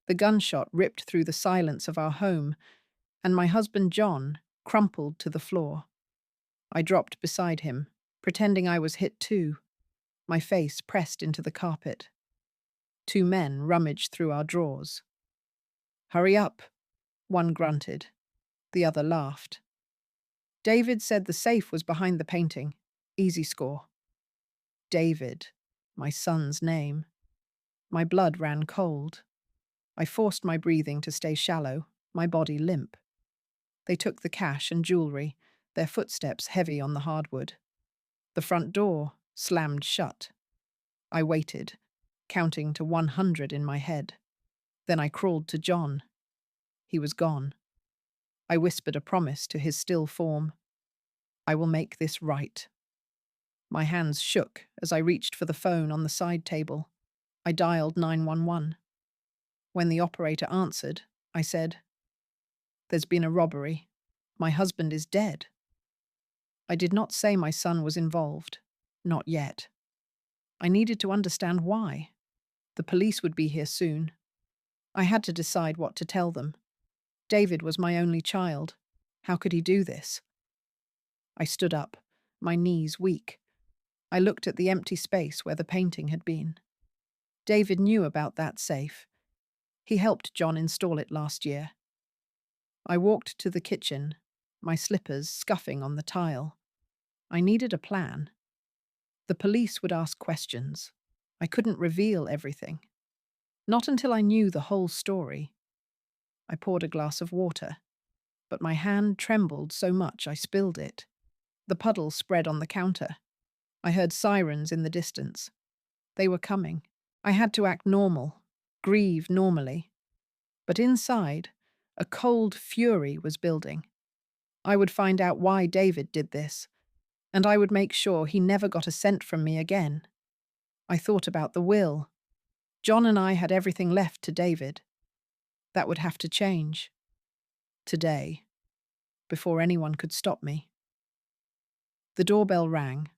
The gunshot ripped through the silence of our home, and my husband John crumpled to the floor. I dropped beside him, pretending I was hit too, my face pressed into the carpet. Two men rummaged through our drawers. "Hurry up," one grunted. The other laughed. David said the safe was behind the painting. Easy score. David, my son's name. My blood ran cold. I forced my breathing to stay shallow, my body limp. They took the cash and jewelry, their footsteps heavy on the hardwood. The front door slammed shut. I waited, counting to 100 in my head. Then I crawled to John. He was gone. I whispered a promise to his still form. I will make this right. My hands shook as I reached for the phone on the side table. I dialed 911. When the operator answered, I said, "There's been a robbery. My husband is dead." I did not say my son was involved. Not yet. I needed to understand why. The police would be here soon. I had to decide what to tell them. David was my only child. How could he do this? I stood up, my knees weak. I looked at the empty space where the painting had been. David knew about that safe. He helped John install it last year. I walked to the kitchen, my slippers scuffing on the tile. I needed a plan. The police would ask questions. I couldn't reveal everything. Not until I knew the whole story. I poured a glass of water, but my hand trembled so much I spilled it. The puddle spread on the counter. I heard sirens in the distance. They were coming. I had to act normal, grieve normally. But inside, a cold fury was building. I would find out why David did this, and I would make sure he never got a cent from me again. I thought about the will. John and I had everything left to David. That would have to change. Today, before anyone could stop me. The doorbell rang.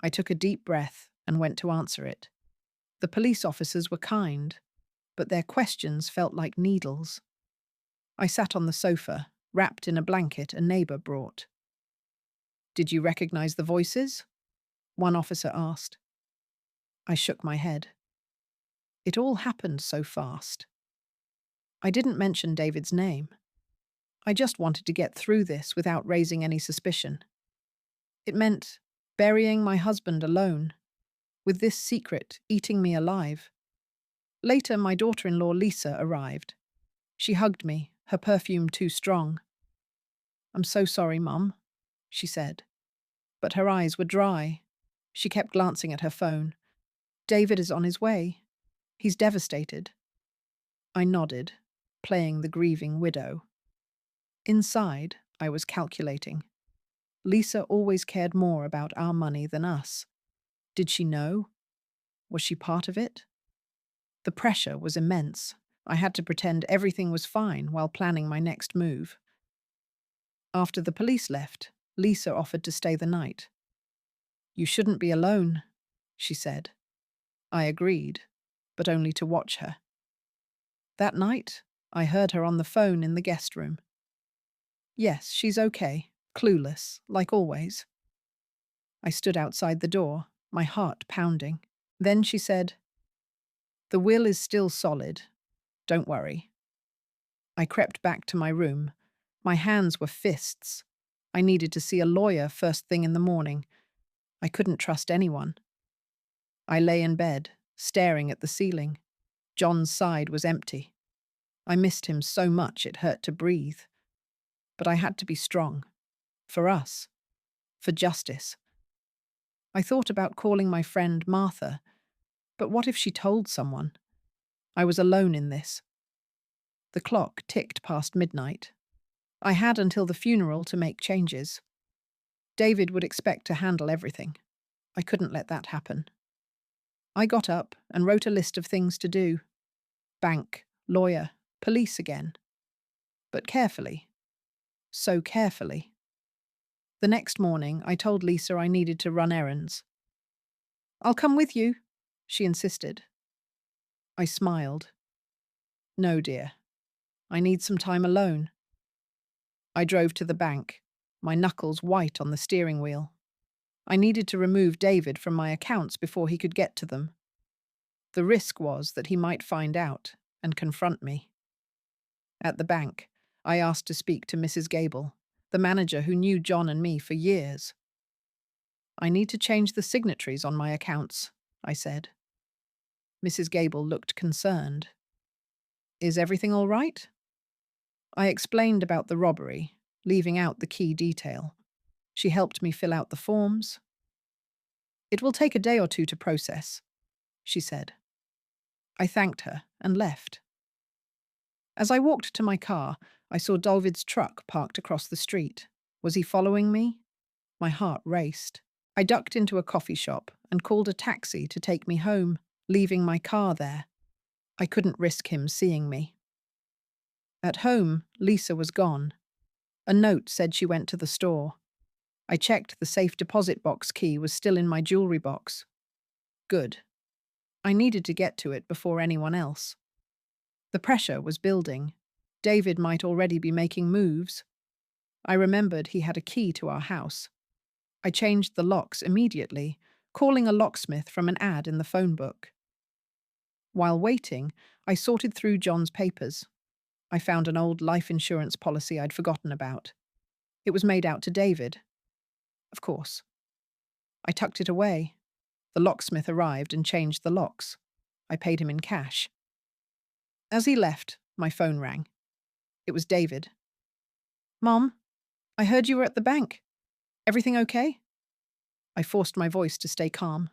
I took a deep breath and went to answer it. The police officers were kind, but their questions felt like needles. I sat on the sofa, wrapped in a blanket a neighbor brought. "Did you recognize the voices?" one officer asked. I shook my head. It all happened so fast. I didn't mention David's name. I just wanted to get through this without raising any suspicion. It meant burying my husband alone, with this secret eating me alive. Later, my daughter-in-law Lisa arrived. She hugged me, her perfume too strong. "I'm so sorry, Mum," she said. But her eyes were dry. She kept glancing at her phone. "David is on his way. He's devastated." I nodded, playing the grieving widow. Inside, I was calculating. Lisa always cared more about our money than us. Did she know? Was she part of it? The pressure was immense. I had to pretend everything was fine while planning my next move. After the police left, Lisa offered to stay the night. "You shouldn't be alone," she said. I agreed, but only to watch her. That night, I heard her on the phone in the guest room. "Yes, she's okay, clueless, like always." I stood outside the door, my heart pounding. Then she said, "The will is still solid. Don't worry." I crept back to my room. My hands were fists. I needed to see a lawyer first thing in the morning. I couldn't trust anyone. I lay in bed, staring at the ceiling. John's side was empty. I missed him so much it hurt to breathe. But I had to be strong. For us. For justice. I thought about calling my friend Martha, but what if she told someone? I was alone in this. The clock ticked past midnight. I had until the funeral to make changes. David would expect to handle everything. I couldn't let that happen. I got up and wrote a list of things to do. Bank, lawyer, police again. But carefully. So carefully. The next morning, I told Lisa I needed to run errands. "I'll come with you," she insisted. I smiled. No, dear. I need some time alone. I drove to the bank, my knuckles white on the steering wheel. I needed to remove David from my accounts before he could get to them. The risk was that he might find out and confront me. At the bank, I asked to speak to Mrs. Gable, the manager who knew John and me for years. I need to change the signatories on my accounts, I said. Mrs. Gable looked concerned. Is everything all right? I explained about the robbery, leaving out the key detail. She helped me fill out the forms. It will take a day or two to process, she said. I thanked her and left. As I walked to my car, I saw David's truck parked across the street. Was he following me? My heart raced. I ducked into a coffee shop and called a taxi to take me home, leaving my car there. I couldn't risk him seeing me. At home, Lisa was gone. A note said she went to the store. I checked the safe deposit box key was still in my jewelry box. Good. I needed to get to it before anyone else. The pressure was building. David might already be making moves. I remembered he had a key to our house. I changed the locks immediately, calling a locksmith from an ad in the phone book. While waiting, I sorted through John's papers. I found an old life insurance policy I'd forgotten about. It was made out to David. Of course. I tucked it away. The locksmith arrived and changed the locks. I paid him in cash. As he left, my phone rang. It was David. Mom, I heard you were at the bank. Everything okay? I forced my voice to stay calm.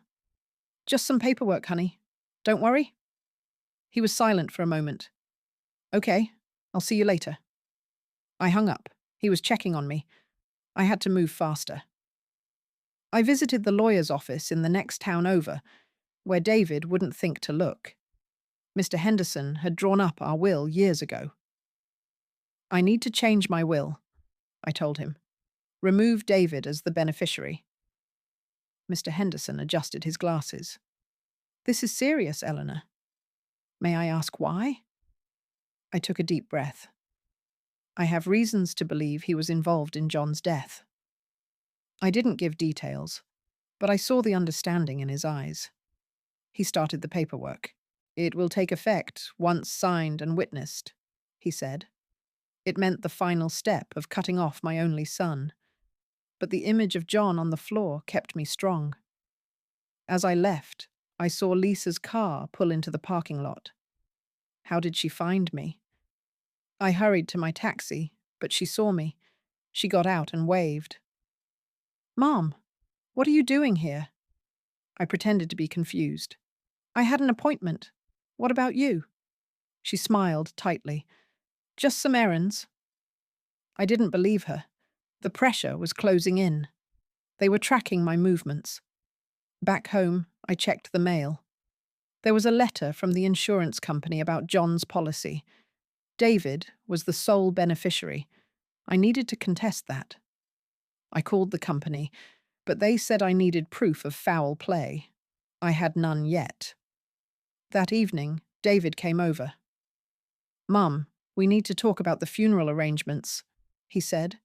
Just some paperwork, honey. Don't worry. He was silent for a moment. Okay, I'll see you later. I hung up. He was checking on me. I had to move faster. I visited the lawyer's office in the next town over, where David wouldn't think to look. Mr. Henderson had drawn up our will years ago. I need to change my will, I told him. Remove David as the beneficiary. Mr. Henderson adjusted his glasses. This is serious, Eleanor. May I ask why? I took a deep breath. I have reasons to believe he was involved in John's death. I didn't give details, but I saw the understanding in his eyes. He started the paperwork. It will take effect once signed and witnessed, he said. It meant the final step of cutting off my only son. But the image of John on the floor kept me strong. As I left, I saw Lisa's car pull into the parking lot. How did she find me? I hurried to my taxi, but she saw me. She got out and waved. Mom, what are you doing here? I pretended to be confused. I had an appointment. What about you? She smiled tightly. Just some errands. I didn't believe her. The pressure was closing in. They were tracking my movements. Back home, I checked the mail. There was a letter from the insurance company about John's policy. David was the sole beneficiary. I needed to contest that. I called the company, but they said I needed proof of foul play. I had none yet. That evening, David came over. Mum, we need to talk about the funeral arrangements, he said.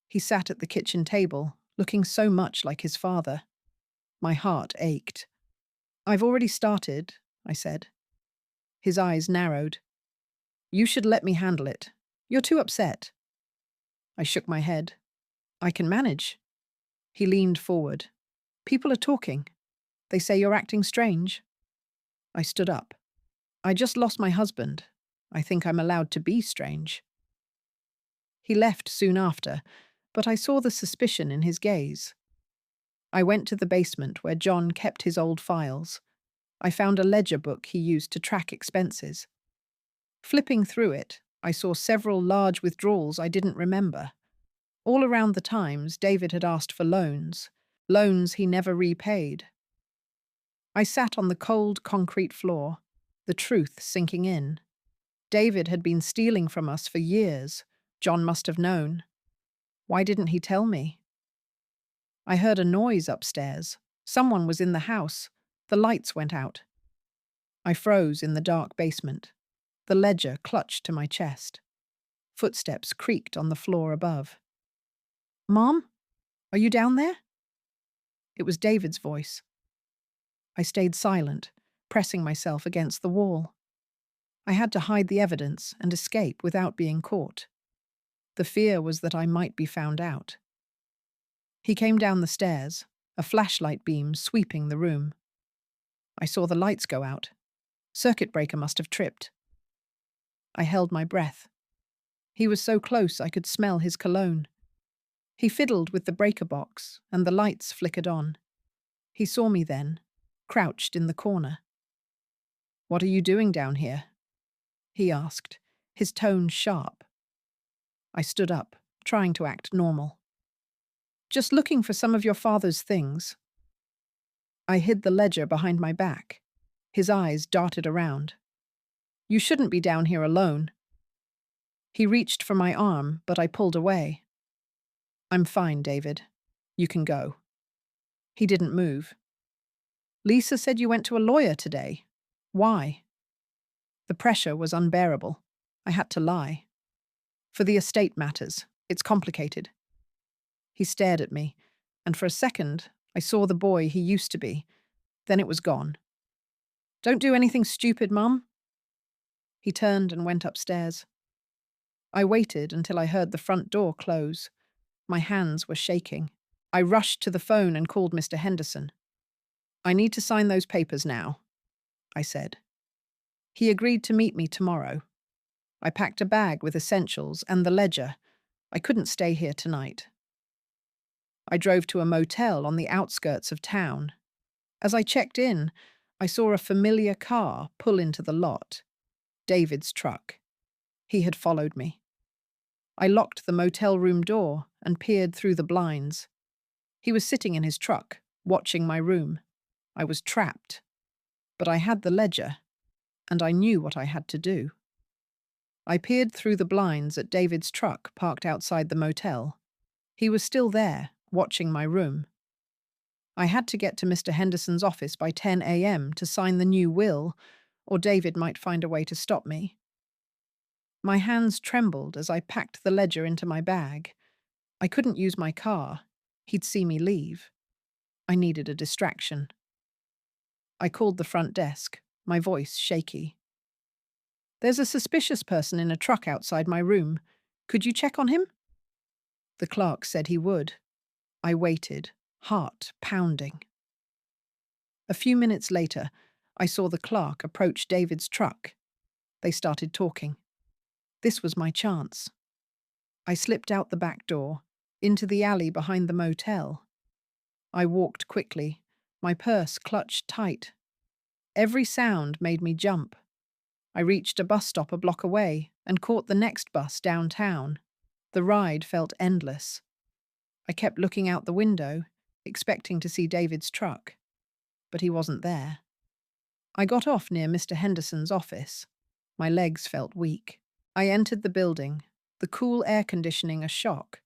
He sat at the kitchen table, looking so much like his father. My heart ached. I've already started, I said. His eyes narrowed. You should let me handle it. You're too upset. I shook my head. I can manage. He leaned forward. People are talking. They say you're acting strange. I stood up. I just lost my husband. I think I'm allowed to be strange. He left soon after, but I saw the suspicion in his gaze. I went to the basement where John kept his old files. I found a ledger book he used to track expenses. Flipping through it, I saw several large withdrawals I didn't remember. All around the times, David had asked for loans he never repaid. I sat on the cold concrete floor, the truth sinking in. David had been stealing from us for years. John must have known. Why didn't he tell me? I heard a noise upstairs. Someone was in the house. The lights went out. I froze in the dark basement. The ledger clutched to my chest. Footsteps creaked on the floor above. "Mom? Are you down there?" It was David's voice. I stayed silent, pressing myself against the wall. I had to hide the evidence and escape without being caught. The fear was that I might be found out. He came down the stairs, a flashlight beam sweeping the room. I saw the lights go out. Circuit breaker must have tripped. I held my breath. He was so close I could smell his cologne. He fiddled with the breaker box, and the lights flickered on. He saw me then, crouched in the corner. "What are you doing down here?" he asked, his tone sharp. I stood up, trying to act normal. "Just looking for some of your father's things." I hid the ledger behind my back. His eyes darted around. "You shouldn't be down here alone." He reached for my arm, but I pulled away. "I'm fine, David. You can go." He didn't move. "Lisa said you went to a lawyer today. Why?" The pressure was unbearable. I had to lie. "For the estate matters. It's complicated." He stared at me, and for a second, I saw the boy he used to be. Then it was gone. "Don't do anything stupid, Mum." He turned and went upstairs. I waited until I heard the front door close. My hands were shaking. I rushed to the phone and called Mr. Henderson. "I need to sign those papers now," I said. He agreed to meet me tomorrow. I packed a bag with essentials and the ledger. I couldn't stay here tonight. I drove to a motel on the outskirts of town. As I checked in, I saw a familiar car pull into the lot. David's truck. He had followed me. I locked the motel room door and peered through the blinds. He was sitting in his truck, watching my room. I was trapped. But I had the ledger, and I knew what I had to do. I peered through the blinds at David's truck parked outside the motel. He was still there, watching my room. I had to get to Mr. Henderson's office by 10 a.m. to sign the new will, or David might find a way to stop me. My hands trembled as I packed the ledger into my bag. I couldn't use my car. He'd see me leave. I needed a distraction. I called the front desk, my voice shaky. "There's a suspicious person in a truck outside my room. Could you check on him?" The clerk said he would. I waited, heart pounding. A few minutes later, I saw the clerk approach David's truck. They started talking. This was my chance. I slipped out the back door, into the alley behind the motel. I walked quickly, my purse clutched tight. Every sound made me jump. I reached a bus stop a block away and caught the next bus downtown. The ride felt endless. I kept looking out the window, expecting to see David's truck. But he wasn't there. I got off near Mr. Henderson's office. My legs felt weak. I entered the building, the cool air conditioning a shock.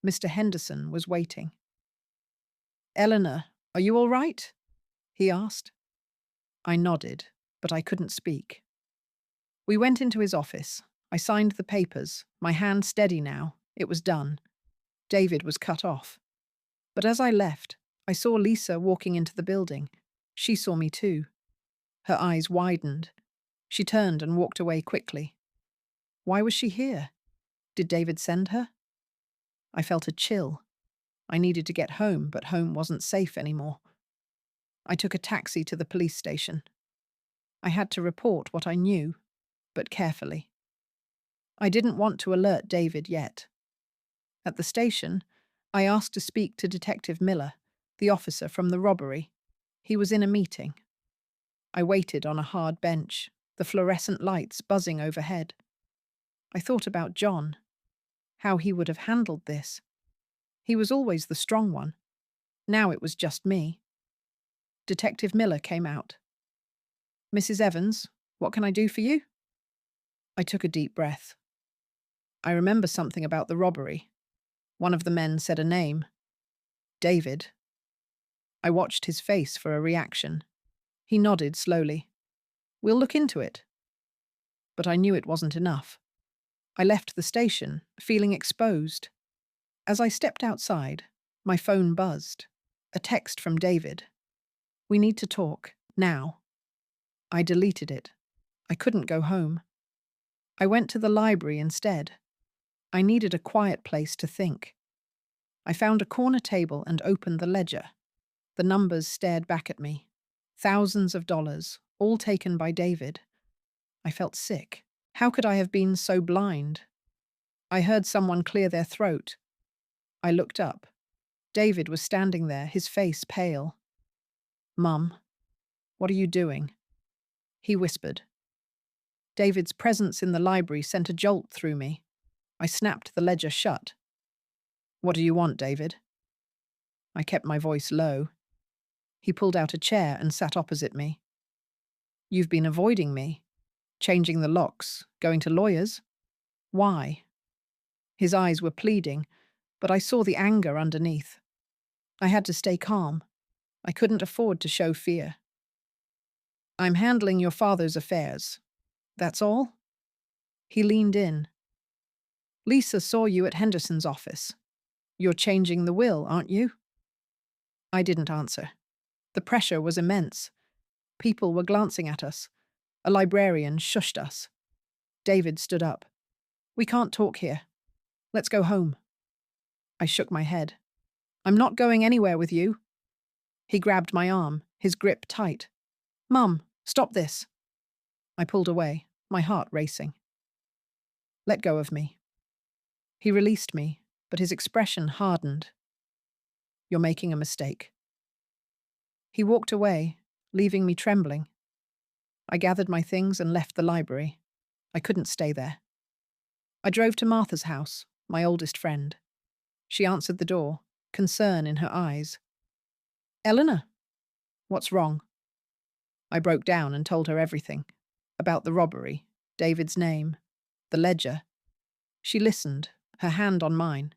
Mr. Henderson was waiting. "Eleanor, are you all right?" he asked. I nodded, but I couldn't speak. We went into his office. I signed the papers, my hand steady now. It was done. David was cut off. But as I left, I saw Lisa walking into the building. She saw me too. Her eyes widened. She turned and walked away quickly. Why was she here? Did David send her? I felt a chill. I needed to get home, but home wasn't safe anymore. I took a taxi to the police station. I had to report what I knew, but carefully. I didn't want to alert David yet. At the station, I asked to speak to Detective Miller, the officer from the robbery. He was in a meeting. I waited on a hard bench, the fluorescent lights buzzing overhead. I thought about John, how he would have handled this. He was always the strong one. Now it was just me. Detective Miller came out. "Mrs. Evans, what can I do for you?" I took a deep breath. I remember something about the robbery. One of the men said a name. David. I watched his face for a reaction. He nodded slowly. "We'll look into it." but I knew it wasn't enough. I left the station, feeling exposed. As I stepped outside, my phone buzzed. A text from David. "We need to talk, now." I deleted it. I couldn't go home. I went to the library instead. I needed a quiet place to think. I found a corner table and opened the ledger. The numbers stared back at me. Thousands of dollars, all taken by David. I felt sick. How could I have been so blind? I heard someone clear their throat. I looked up. David was standing there, his face pale. "Mum, what are you doing?" He whispered. David's presence in the library sent a jolt through me. I snapped the ledger shut. "What do you want, David?" I kept my voice low. He pulled out a chair and sat opposite me. "You've been avoiding me. Changing the locks, going to lawyers. Why?" His eyes were pleading, but I saw the anger underneath. I had to stay calm. I couldn't afford to show fear. "I'm handling your father's affairs. That's all?" He leaned in. "Lisa saw you at Henderson's office. You're changing the will, aren't you?" I didn't answer. The pressure was immense. People were glancing at us. A librarian shushed us. David stood up. "We can't talk here. Let's go home." I shook my head. "I'm not going anywhere with you." He grabbed my arm, his grip tight. "Mum, stop this." I pulled away, my heart racing. "Let go of me." He released me, but his expression hardened. "You're making a mistake." He walked away, leaving me trembling. I gathered my things and left the library. I couldn't stay there. I drove to Martha's house, my oldest friend. She answered the door, concern in her eyes. "Eleanor." "What's wrong?" I broke down and told her everything. About the robbery, David's name, the ledger. She listened, her hand on mine.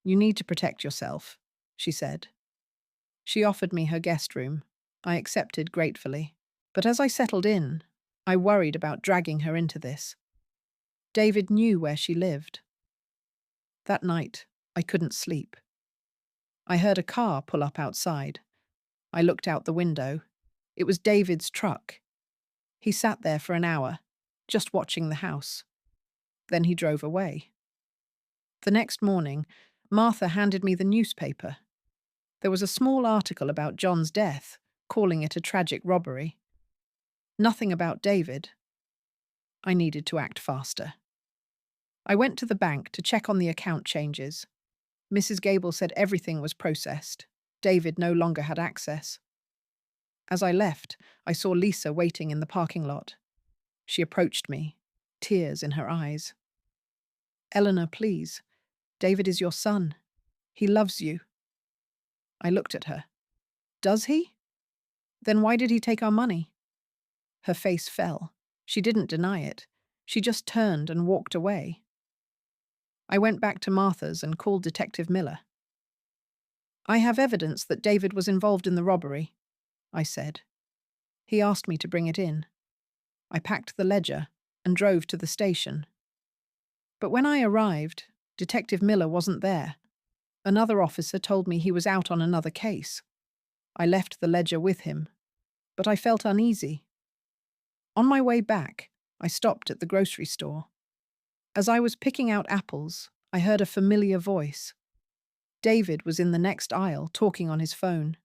"You need to protect yourself," she said. She offered me her guest room. I accepted gratefully. But as I settled in, I worried about dragging her into this. David knew where she lived. That night, I couldn't sleep. I heard a car pull up outside. I looked out the window. It was David's truck. He sat there for an hour, just watching the house. Then he drove away. The next morning, Martha handed me the newspaper. There was a small article about John's death, calling it a tragic robbery. Nothing about David. I needed to act faster. I went to the bank to check on the account changes. Mrs. Gable said everything was processed. David no longer had access. As I left, I saw Lisa waiting in the parking lot. She approached me, tears in her eyes. "Eleanor, please. David is your son. He loves you." I looked at her. "Does he? Then why did he take our money?" Her face fell. She didn't deny it. She just turned and walked away. I went back to Martha's and called Detective Miller. "I have evidence that David was involved in the robbery," I said. He asked me to bring it in. I packed the ledger and drove to the station. But when I arrived, Detective Miller wasn't there. Another officer told me he was out on another case. I left the ledger with him, but I felt uneasy. On my way back, I stopped at the grocery store. As I was picking out apples, I heard a familiar voice. David was in the next aisle, talking on his phone.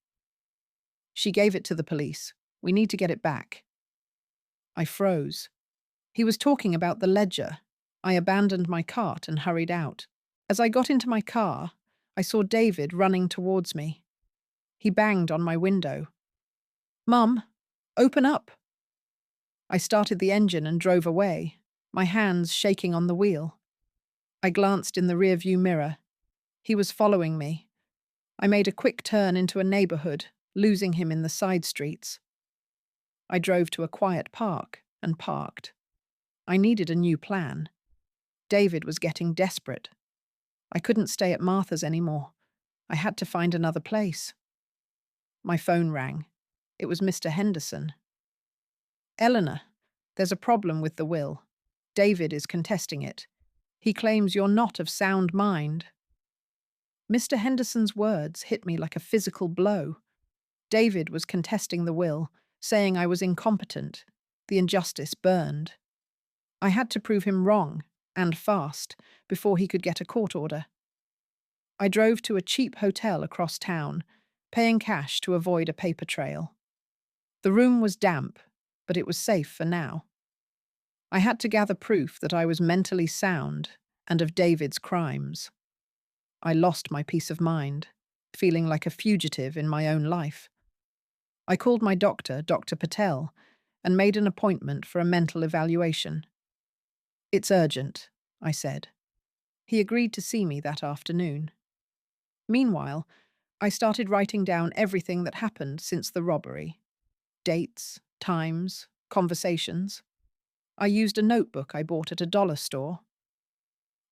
"She gave it to the police. We need to get it back." I froze. He was talking about the ledger. I abandoned my cart and hurried out. As I got into my car, I saw David running towards me. He banged on my window. "Mum, open up." I started the engine and drove away, my hands shaking on the wheel. I glanced in the rearview mirror. He was following me. I made a quick turn into a neighborhood, losing him in the side streets. I drove to a quiet park and parked. I needed a new plan. David was getting desperate. I couldn't stay at Martha's anymore. I had to find another place. My phone rang. It was Mr. Henderson. "Eleanor, There's a problem with the will. David is contesting it. He claims you're not of sound mind. Mr. Henderson's words hit me like a physical blow. David was contesting the will, saying I was incompetent. The injustice burned. I had to prove him wrong, and fast, before he could get a court order. I drove to a cheap hotel across town, paying cash to avoid a paper trail. The room was damp, but it was safe for now. I had to gather proof that I was mentally sound and of David's crimes. I lost my peace of mind, feeling like a fugitive in my own life. I called my doctor, Dr. Patel, and made an appointment for a mental evaluation. "It's urgent," I said. He agreed to see me that afternoon. Meanwhile, I started writing down everything that happened since the robbery. Dates, times, conversations. I used a notebook I bought at a dollar store.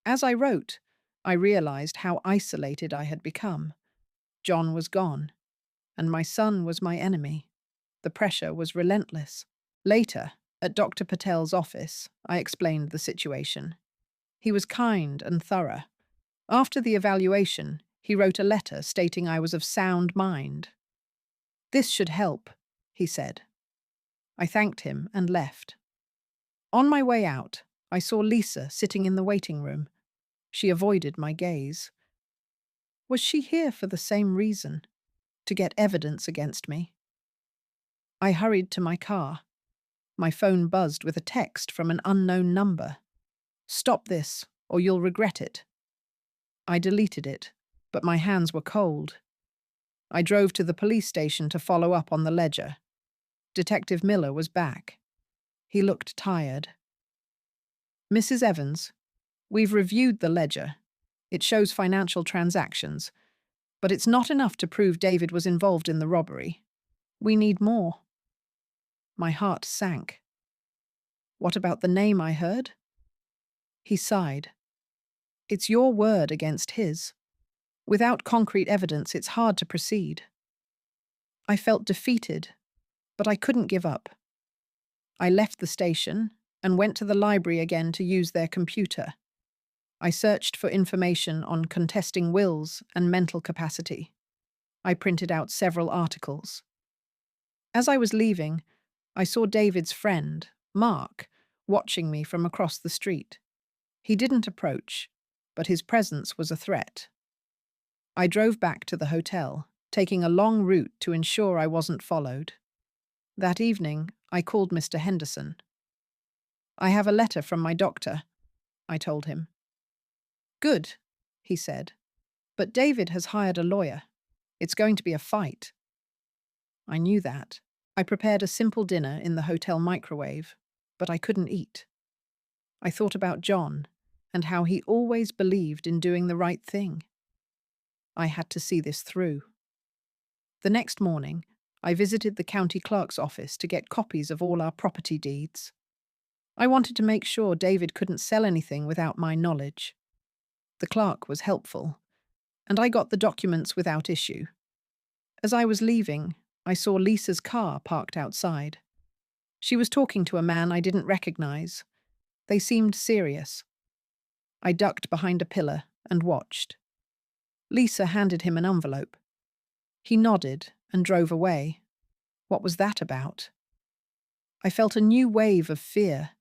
As I wrote, I realized how isolated I had become. John was gone, and my son was my enemy. The pressure was relentless. Later, at Dr. Patel's office, I explained the situation. He was kind and thorough. After the evaluation, he wrote a letter stating I was of sound mind. "This should help," he said. I thanked him and left. On my way out, I saw Lisa sitting in the waiting room. She avoided my gaze. Was she here for the same reason? To get evidence against me? I hurried to my car. My phone buzzed with a text from an unknown number. "Stop this, or you'll regret it." I deleted it, but my hands were cold. I drove to the police station to follow up on the ledger. Detective Miller was back. He looked tired. "Mrs. Evans, we've reviewed the ledger. It shows financial transactions, but it's not enough to prove David was involved in the robbery. We need more." My heart sank. "What about the name I heard?" He sighed. "It's your word against his. Without concrete evidence, it's hard to proceed." I felt defeated, but I couldn't give up. I left the station and went to the library again to use their computer. I searched for information on contesting wills and mental capacity. I printed out several articles. As I was leaving, I saw David's friend, Mark, watching me from across the street. He didn't approach, but his presence was a threat. I drove back to the hotel, taking a long route to ensure I wasn't followed. That evening, I called Mr. Henderson. "I have a letter from my doctor," I told him. "Good," he said. "But David has hired a lawyer. It's going to be a fight." I knew that. I prepared a simple dinner in the hotel microwave, but I couldn't eat. I thought about John and how he always believed in doing the right thing. I had to see this through. The next morning, I visited the county clerk's office to get copies of all our property deeds. I wanted to make sure David couldn't sell anything without my knowledge. The clerk was helpful, and I got the documents without issue. As I was leaving, I saw Lisa's car parked outside. She was talking to a man I didn't recognize. They seemed serious. I ducked behind a pillar and watched. Lisa handed him an envelope. He nodded and drove away. What was that about? I felt a new wave of fear.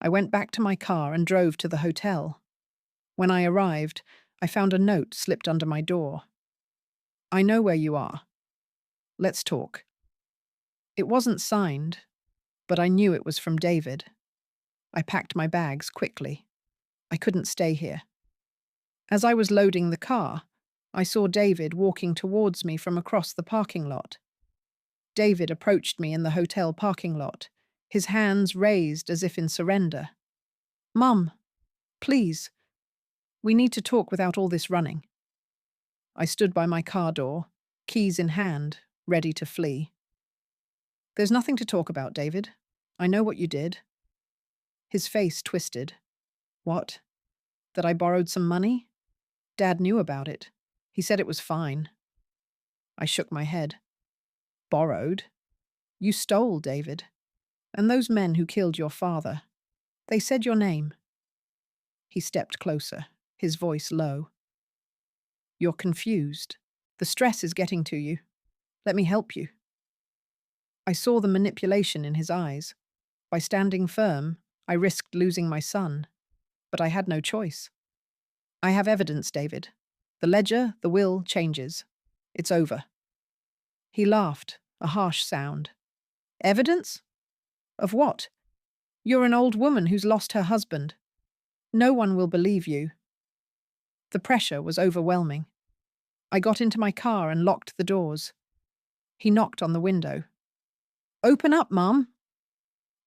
I went back to my car and drove to the hotel. When I arrived, I found a note slipped under my door. "I know where you are. Let's talk." It wasn't signed, but I knew it was from David. I packed my bags quickly. I couldn't stay here. As I was loading the car, I saw David walking towards me from across the parking lot. David approached me in the hotel parking lot, his hands raised as if in surrender. "Mum, please, we need to talk without all this running." I stood by my car door, keys in hand, ready to flee. "There's nothing to talk about, David. I know what you did." His face twisted. "What? That I borrowed some money? Dad knew about it. He said it was fine." I shook my head. "Borrowed? You stole, David. And those men who killed your father, they said your name." He stepped closer, his voice low. "You're confused. The stress is getting to you. Let me help you." I saw the manipulation in his eyes. By standing firm, I risked losing my son, but I had no choice. "I have evidence, David. The ledger, the will changes. It's over." He laughed, a harsh sound. "Evidence? Of what? You're an old woman who's lost her husband. No one will believe you." The pressure was overwhelming. I got into my car and locked the doors. He knocked on the window. "Open up, Mum."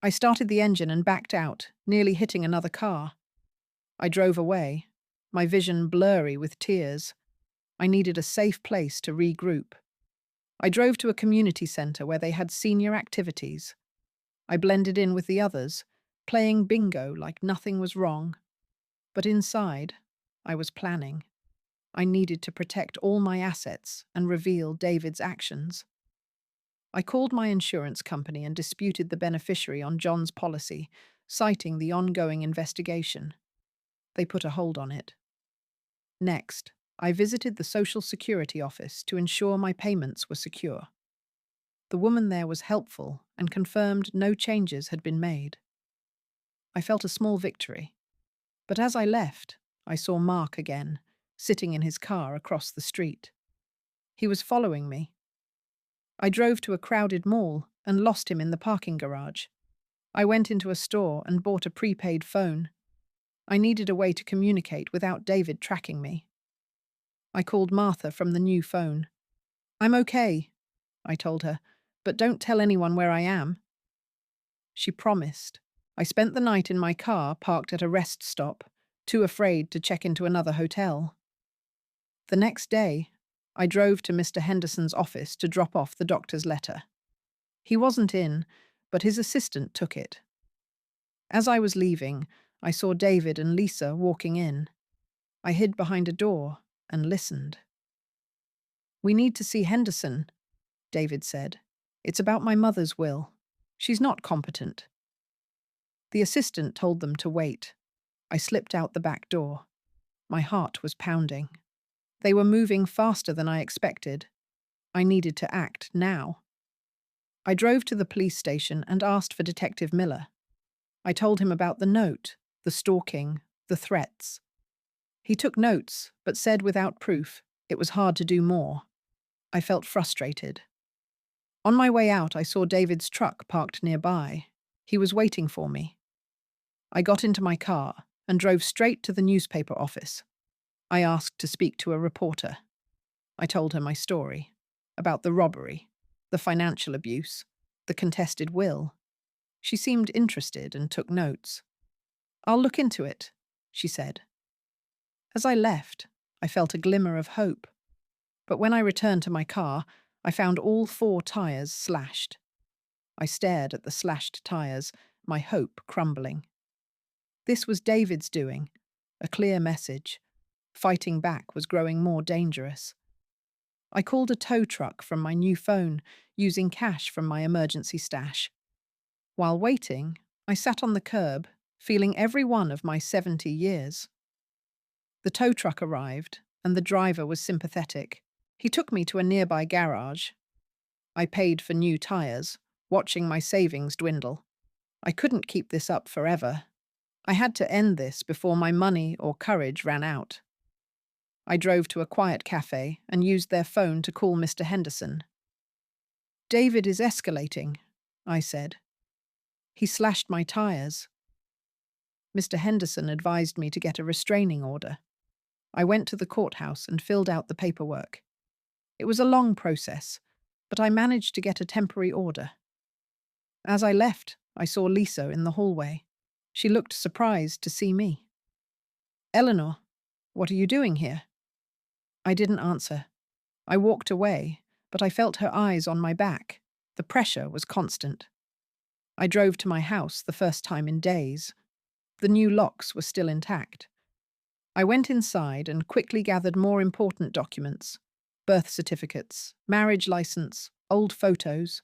I started the engine and backed out, nearly hitting another car. I drove away, my vision blurry with tears. I needed a safe place to regroup. I drove to a community centre where they had senior activities. I blended in with the others, playing bingo like nothing was wrong. But inside, I was planning. I needed to protect all my assets and reveal David's actions. I called my insurance company and disputed the beneficiary on John's policy, citing the ongoing investigation. They put a hold on it. Next, I visited the Social Security office to ensure my payments were secure. The woman there was helpful and confirmed no changes had been made. I felt a small victory. But as I left, I saw Mark again, sitting in his car across the street. He was following me. I drove to a crowded mall and lost him in the parking garage. I went into a store and bought a prepaid phone. I needed a way to communicate without David tracking me. I called Martha from the new phone. "I'm okay," I told her, "but don't tell anyone where I am." She promised. I spent the night in my car parked at a rest stop, too afraid to check into another hotel. The next day, I drove to Mr. Henderson's office to drop off the doctor's letter. He wasn't in, but his assistant took it. As I was leaving, I saw David and Lisa walking in. I hid behind a door and listened. "We need to see Henderson," David said. "It's about my mother's will. She's not competent." The assistant told them to wait. I slipped out the back door. My heart was pounding. They were moving faster than I expected. I needed to act now. I drove to the police station and asked for Detective Miller. I told him about the note, the stalking, the threats. He took notes, but said without proof it was hard to do more. I felt frustrated. On my way out, I saw David's truck parked nearby. He was waiting for me. I got into my car and drove straight to the newspaper office. I asked to speak to a reporter. I told her my story, about the robbery, the financial abuse, the contested will. She seemed interested and took notes. "I'll look into it," she said. As I left, I felt a glimmer of hope. But when I returned to my car, I found all 4 tires slashed. I stared at the slashed tires, my hope crumbling. This was David's doing, a clear message. Fighting back was growing more dangerous. I called a tow truck from my new phone, using cash from my emergency stash. While waiting, I sat on the curb, feeling every one of my 70 years. The tow truck arrived, and the driver was sympathetic. He took me to a nearby garage. I paid for new tires, watching my savings dwindle. I couldn't keep this up forever. I had to end this before my money or courage ran out. I drove to a quiet cafe and used their phone to call Mr. Henderson. "David is escalating," I said. "He slashed my tires." Mr. Henderson advised me to get a restraining order. I went to the courthouse and filled out the paperwork. It was a long process, but I managed to get a temporary order. As I left, I saw Lisa in the hallway. She looked surprised to see me. "Eleanor, what are you doing here?" I didn't answer. I walked away, but I felt her eyes on my back. The pressure was constant. I drove to my house the first time in days. The new locks were still intact. I went inside and quickly gathered more important documents: birth certificates, marriage license, old photos.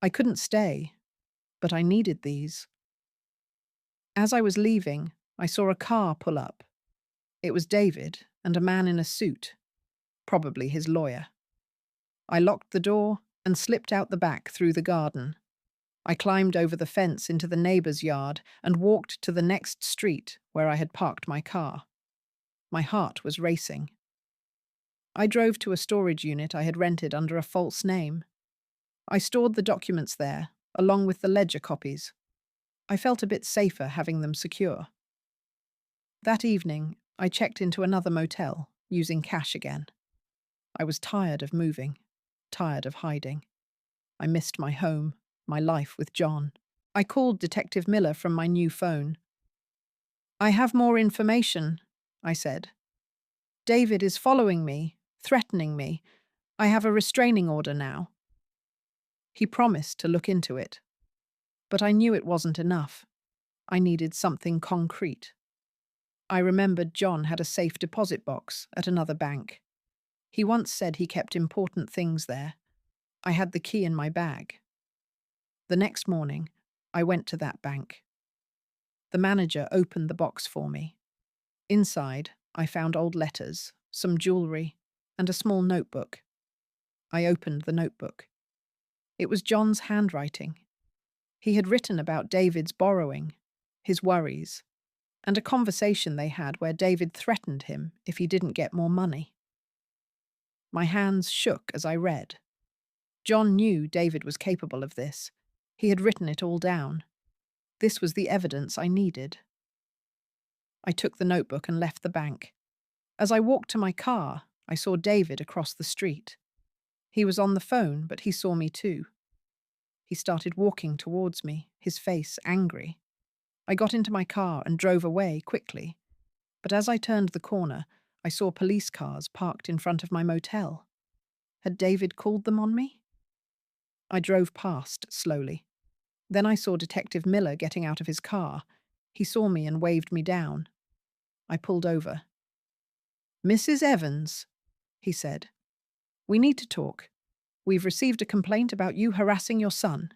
I couldn't stay. but I needed these. As I was leaving, I saw a car pull up. It was David and a man in a suit, probably his lawyer. I locked the door and slipped out the back through the garden. I climbed over the fence into the neighbor's yard and walked to the next street where I had parked my car. My heart was racing. I drove to a storage unit I had rented under a false name. I stored the documents there, along with the ledger copies. I felt a bit safer having them secure. That evening, I checked into another motel, using cash again. I was tired of moving, tired of hiding. I missed my home, my life with John. I called Detective Miller from my new phone. "I have more information," I said. "David is following me, threatening me. I have a restraining order now." He promised to look into it. But I knew it wasn't enough. I needed something concrete. I remembered John had a safe deposit box at another bank. He once said he kept important things there. I had the key in my bag. The next morning, I went to that bank. The manager opened the box for me. Inside, I found old letters, some jewelry, and a small notebook. I opened the notebook. It was John's handwriting. He had written about David's borrowing, his worries, and a conversation they had where David threatened him if he didn't get more money. My hands shook as I read. John knew David was capable of this. He had written it all down. This was the evidence I needed. I took the notebook and left the bank. As I walked to my car, I saw David across the street. He was on the phone, but he saw me too. He started walking towards me, his face angry. I got into my car and drove away quickly. But as I turned the corner, I saw police cars parked in front of my motel. Had David called them on me? I drove past slowly. Then I saw Detective Miller getting out of his car. He saw me and waved me down. I pulled over. "Mrs. Evans," he said, "we need to talk. We've received a complaint about you harassing your son."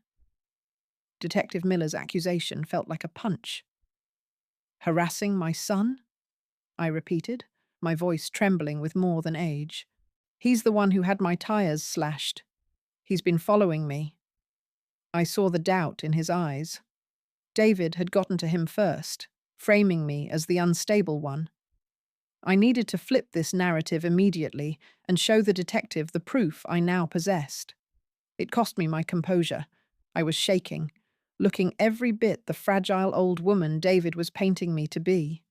Detective Miller's accusation felt like a punch. "Harassing my son?" I repeated, my voice trembling with more than age. "He's the one who had my tires slashed. He's been following me." I saw the doubt in his eyes. David had gotten to him first, framing me as the unstable one. I needed to flip this narrative immediately and show the detective the proof I now possessed. It cost me my composure. I was shaking, looking every bit the fragile old woman David was painting me to be.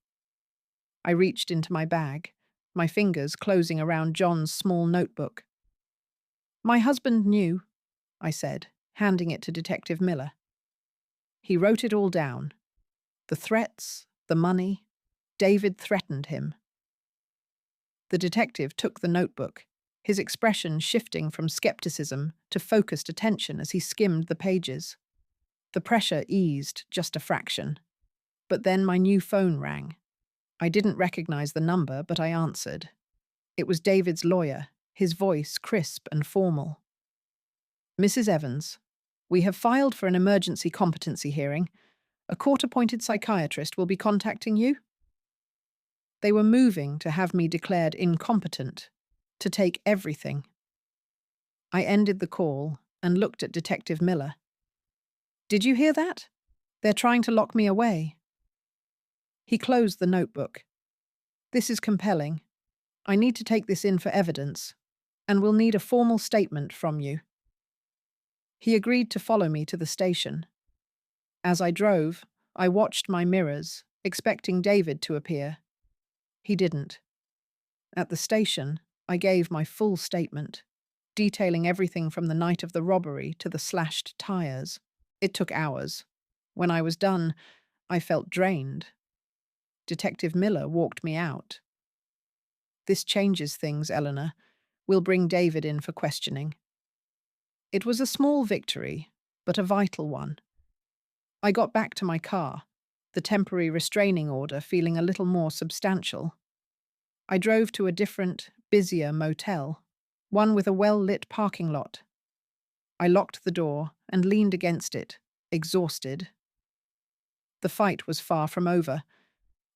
I reached into my bag, my fingers closing around John's small notebook. "My husband knew," I said, handing it to Detective Miller. He wrote it all down. The threats, the money. David threatened him. The detective took the notebook, his expression shifting from skepticism to focused attention as he skimmed the pages. The pressure eased just a fraction. But then my new phone rang. I didn't recognize the number, but I answered. It was David's lawyer, his voice crisp and formal. "Mrs. Evans, we have filed for an emergency competency hearing. A court-appointed psychiatrist will be contacting you." They were moving to have me declared incompetent, to take everything. I ended the call and looked at Detective Miller. "Did you hear that? They're trying to lock me away." He closed the notebook. "This is compelling. I need to take this in for evidence, and will need a formal statement from you." He agreed to follow me to the station. As I drove, I watched my mirrors, expecting David to appear. He didn't. At the station, I gave my full statement, detailing everything from the night of the robbery to the slashed tires. It took hours. When I was done, I felt drained. Detective Miller walked me out. "This changes things, Eleanor. We'll bring David in for questioning." It was a small victory, but a vital one. I got back to my car, the temporary restraining order feeling a little more substantial. I drove to a different, busier motel, one with a well-lit parking lot. I locked the door and leaned against it, exhausted. The fight was far from over,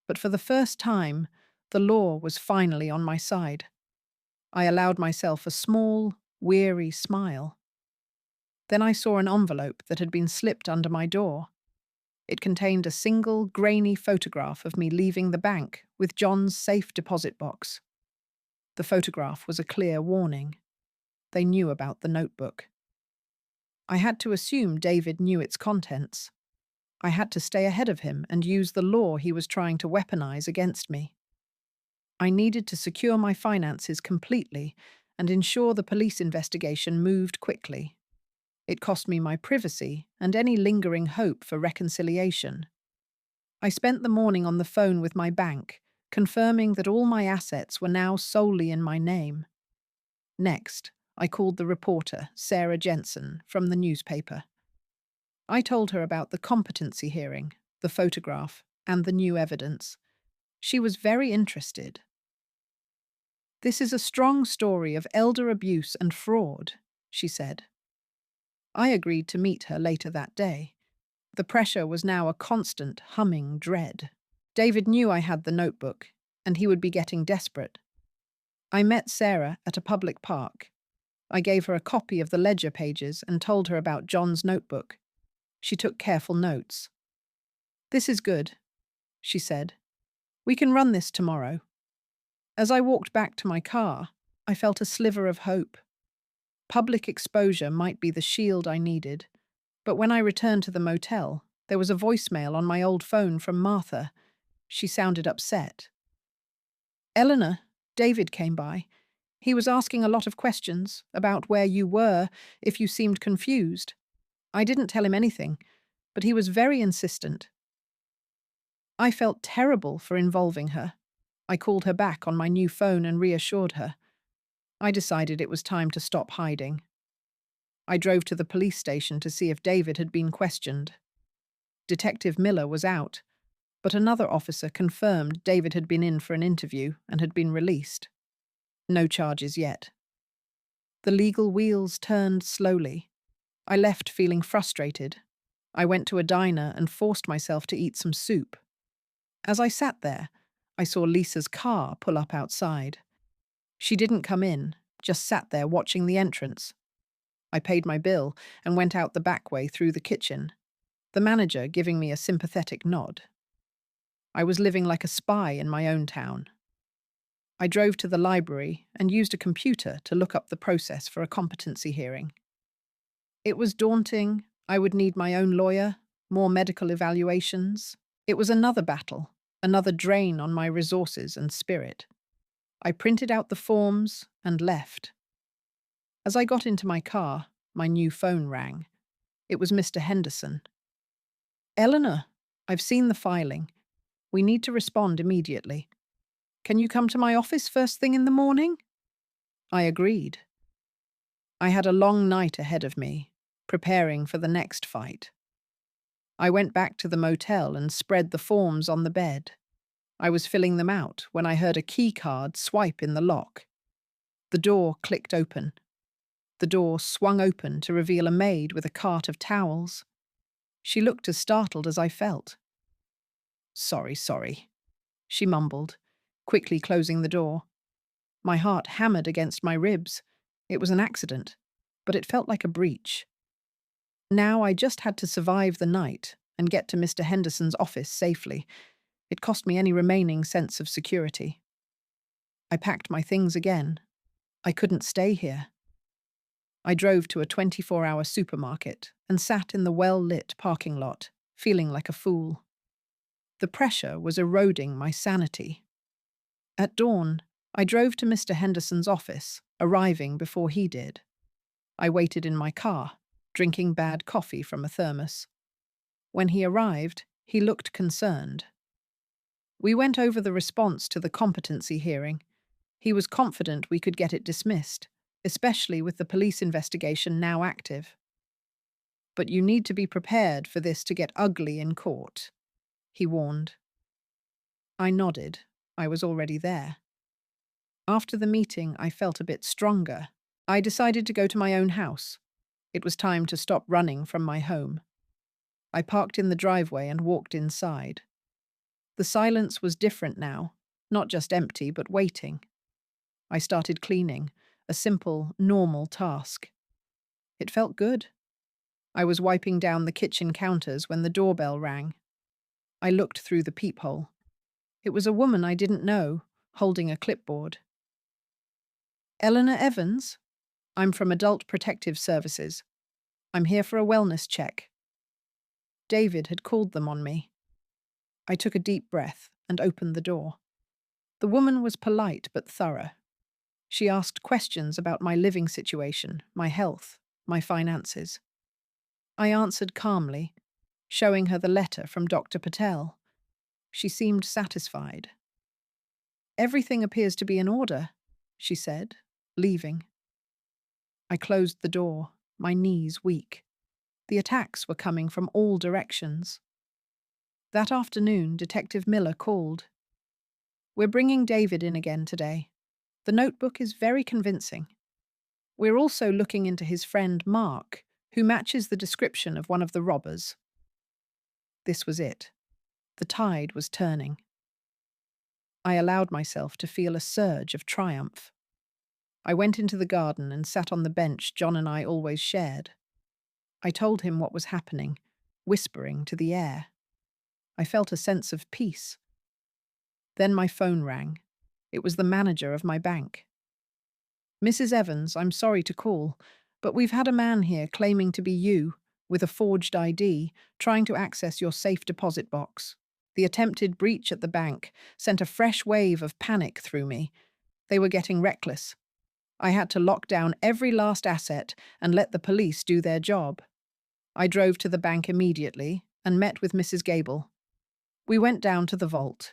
but for the first time, the law was finally on my side. I allowed myself a small, weary smile. Then I saw an envelope that had been slipped under my door. It contained a single, grainy photograph of me leaving the bank with John's safe deposit box. The photograph was a clear warning. They knew about the notebook. I had to assume David knew its contents. I had to stay ahead of him and use the law he was trying to weaponize against me. I needed to secure my finances completely and ensure the police investigation moved quickly. It cost me my privacy and any lingering hope for reconciliation. I spent the morning on the phone with my bank, confirming that all my assets were now solely in my name. Next, I called the reporter, Sarah Jensen, from the newspaper. I told her about the competency hearing, the photograph, and the new evidence. She was very interested. "This is a strong story of elder abuse and fraud," she said. I agreed to meet her later that day. The pressure was now a constant, humming dread. David knew I had the notebook, and he would be getting desperate. I met Sarah at a public park. I gave her a copy of the ledger pages and told her about John's notebook. She took careful notes. "This is good," she said. "We can run this tomorrow." As I walked back to my car, I felt a sliver of hope. Public exposure might be the shield I needed, but when I returned to the motel, there was a voicemail on my old phone from Martha. She sounded upset. "Eleanor, David came by. He was asking a lot of questions about where you were, if you seemed confused. I didn't tell him anything, but he was very insistent." I felt terrible for involving her. I called her back on my new phone and reassured her. I decided it was time to stop hiding. I drove to the police station to see if David had been questioned. Detective Miller was out, but another officer confirmed David had been in for an interview and had been released. No charges yet. The legal wheels turned slowly. I left feeling frustrated. I went to a diner and forced myself to eat some soup. As I sat there, I saw Lisa's car pull up outside. She didn't come in, just sat there watching the entrance. I paid my bill and went out the back way through the kitchen, the manager giving me a sympathetic nod. I was living like a spy in my own town. I drove to the library and used a computer to look up the process for a competency hearing. It was daunting. I would need my own lawyer, more medical evaluations. It was another battle, another drain on my resources and spirit. I printed out the forms and left. As I got into my car, my new phone rang. It was Mr. Henderson. "Eleanor, I've seen the filing. We need to respond immediately. Can you come to my office first thing in the morning?" I agreed. I had a long night ahead of me, preparing for the next fight. I went back to the motel and spread the forms on the bed. I was filling them out when I heard a key card swipe in the lock. The door clicked open. The door swung open to reveal a maid with a cart of towels. She looked as startled as I felt. Sorry, she mumbled, quickly closing the door. My heart hammered against my ribs. It was an accident, but it felt like a breach. Now I just had to survive the night and get to Mr. Henderson's office safely. It cost me any remaining sense of security. I packed my things again. I couldn't stay here. I drove to a 24-hour supermarket and sat in the well-lit parking lot, feeling like a fool. The pressure was eroding my sanity. At dawn, I drove to Mr. Henderson's office, arriving before he did. I waited in my car, drinking bad coffee from a thermos. When he arrived, he looked concerned. We went over the response to the competency hearing. He was confident we could get it dismissed, especially with the police investigation now active. "But you need to be prepared for this to get ugly in court," he warned. I nodded. I was already there. After the meeting, I felt a bit stronger. I decided to go to my own house. It was time to stop running from my home. I parked in the driveway and walked inside. The silence was different now, not just empty, but waiting. I started cleaning, a simple, normal task. It felt good. I was wiping down the kitchen counters when the doorbell rang. I looked through the peephole. It was a woman I didn't know, holding a clipboard. Eleanor Evans? I'm from Adult Protective Services. I'm here for a wellness check. David had called them on me. I took a deep breath and opened the door. The woman was polite but thorough. She asked questions about my living situation, my health, my finances. I answered calmly, showing her the letter from Dr. Patel. She seemed satisfied. Everything appears to be in order, she said, leaving. I closed the door, my knees weak. The attacks were coming from all directions. That afternoon, Detective Miller called. We're bringing David in again today. The notebook is very convincing. We're also looking into his friend Mark, who matches the description of one of the robbers. This was it. The tide was turning. I allowed myself to feel a surge of triumph. I went into the garden and sat on the bench John and I always shared. I told him what was happening, whispering to the air. I felt a sense of peace. Then my phone rang. It was the manager of my bank. Mrs. Evans, I'm sorry to call, but we've had a man here claiming to be you, with a forged ID, trying to access your safe deposit box. The attempted breach at the bank sent a fresh wave of panic through me. They were getting reckless. I had to lock down every last asset and let the police do their job. I drove to the bank immediately and met with Mrs. Gable. We went down to the vault.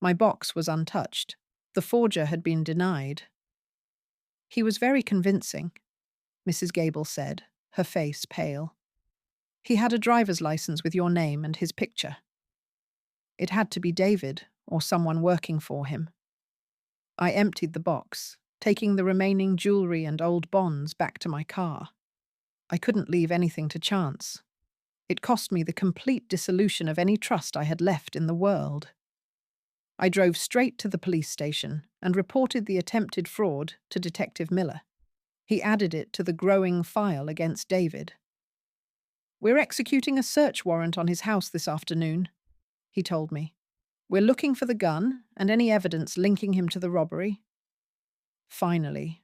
My box was untouched. The forger had been denied. He was very convincing, Mrs. Gable said, her face pale. He had a driver's license with your name and his picture. It had to be David or someone working for him. I emptied the box, taking the remaining jewelry and old bonds back to my car. I couldn't leave anything to chance. It cost me the complete dissolution of any trust I had left in the world. I drove straight to the police station and reported the attempted fraud to Detective Miller. He added it to the growing file against David. We're executing a search warrant on his house this afternoon, he told me. We're looking for the gun and any evidence linking him to the robbery. Finally,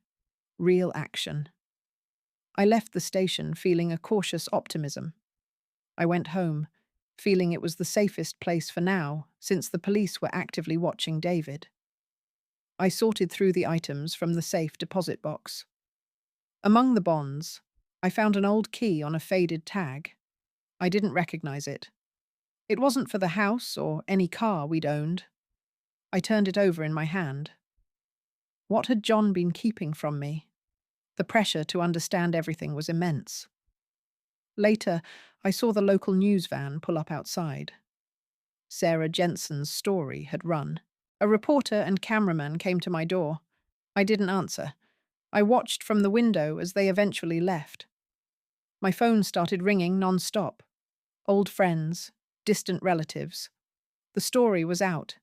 real action. I left the station feeling a cautious optimism. I went home, feeling it was the safest place for now, since the police were actively watching David. I sorted through the items from the safe deposit box. Among the bonds, I found an old key on a faded tag. I didn't recognize it. It wasn't for the house or any car we'd owned. I turned it over in my hand. What had John been keeping from me? The pressure to understand everything was immense. Later, I saw the local news van pull up outside. Sarah Jensen's story had run. A reporter and cameraman came to my door. I didn't answer. I watched from the window as they eventually left. My phone started ringing non-stop. Old friends, distant relatives. The story was out.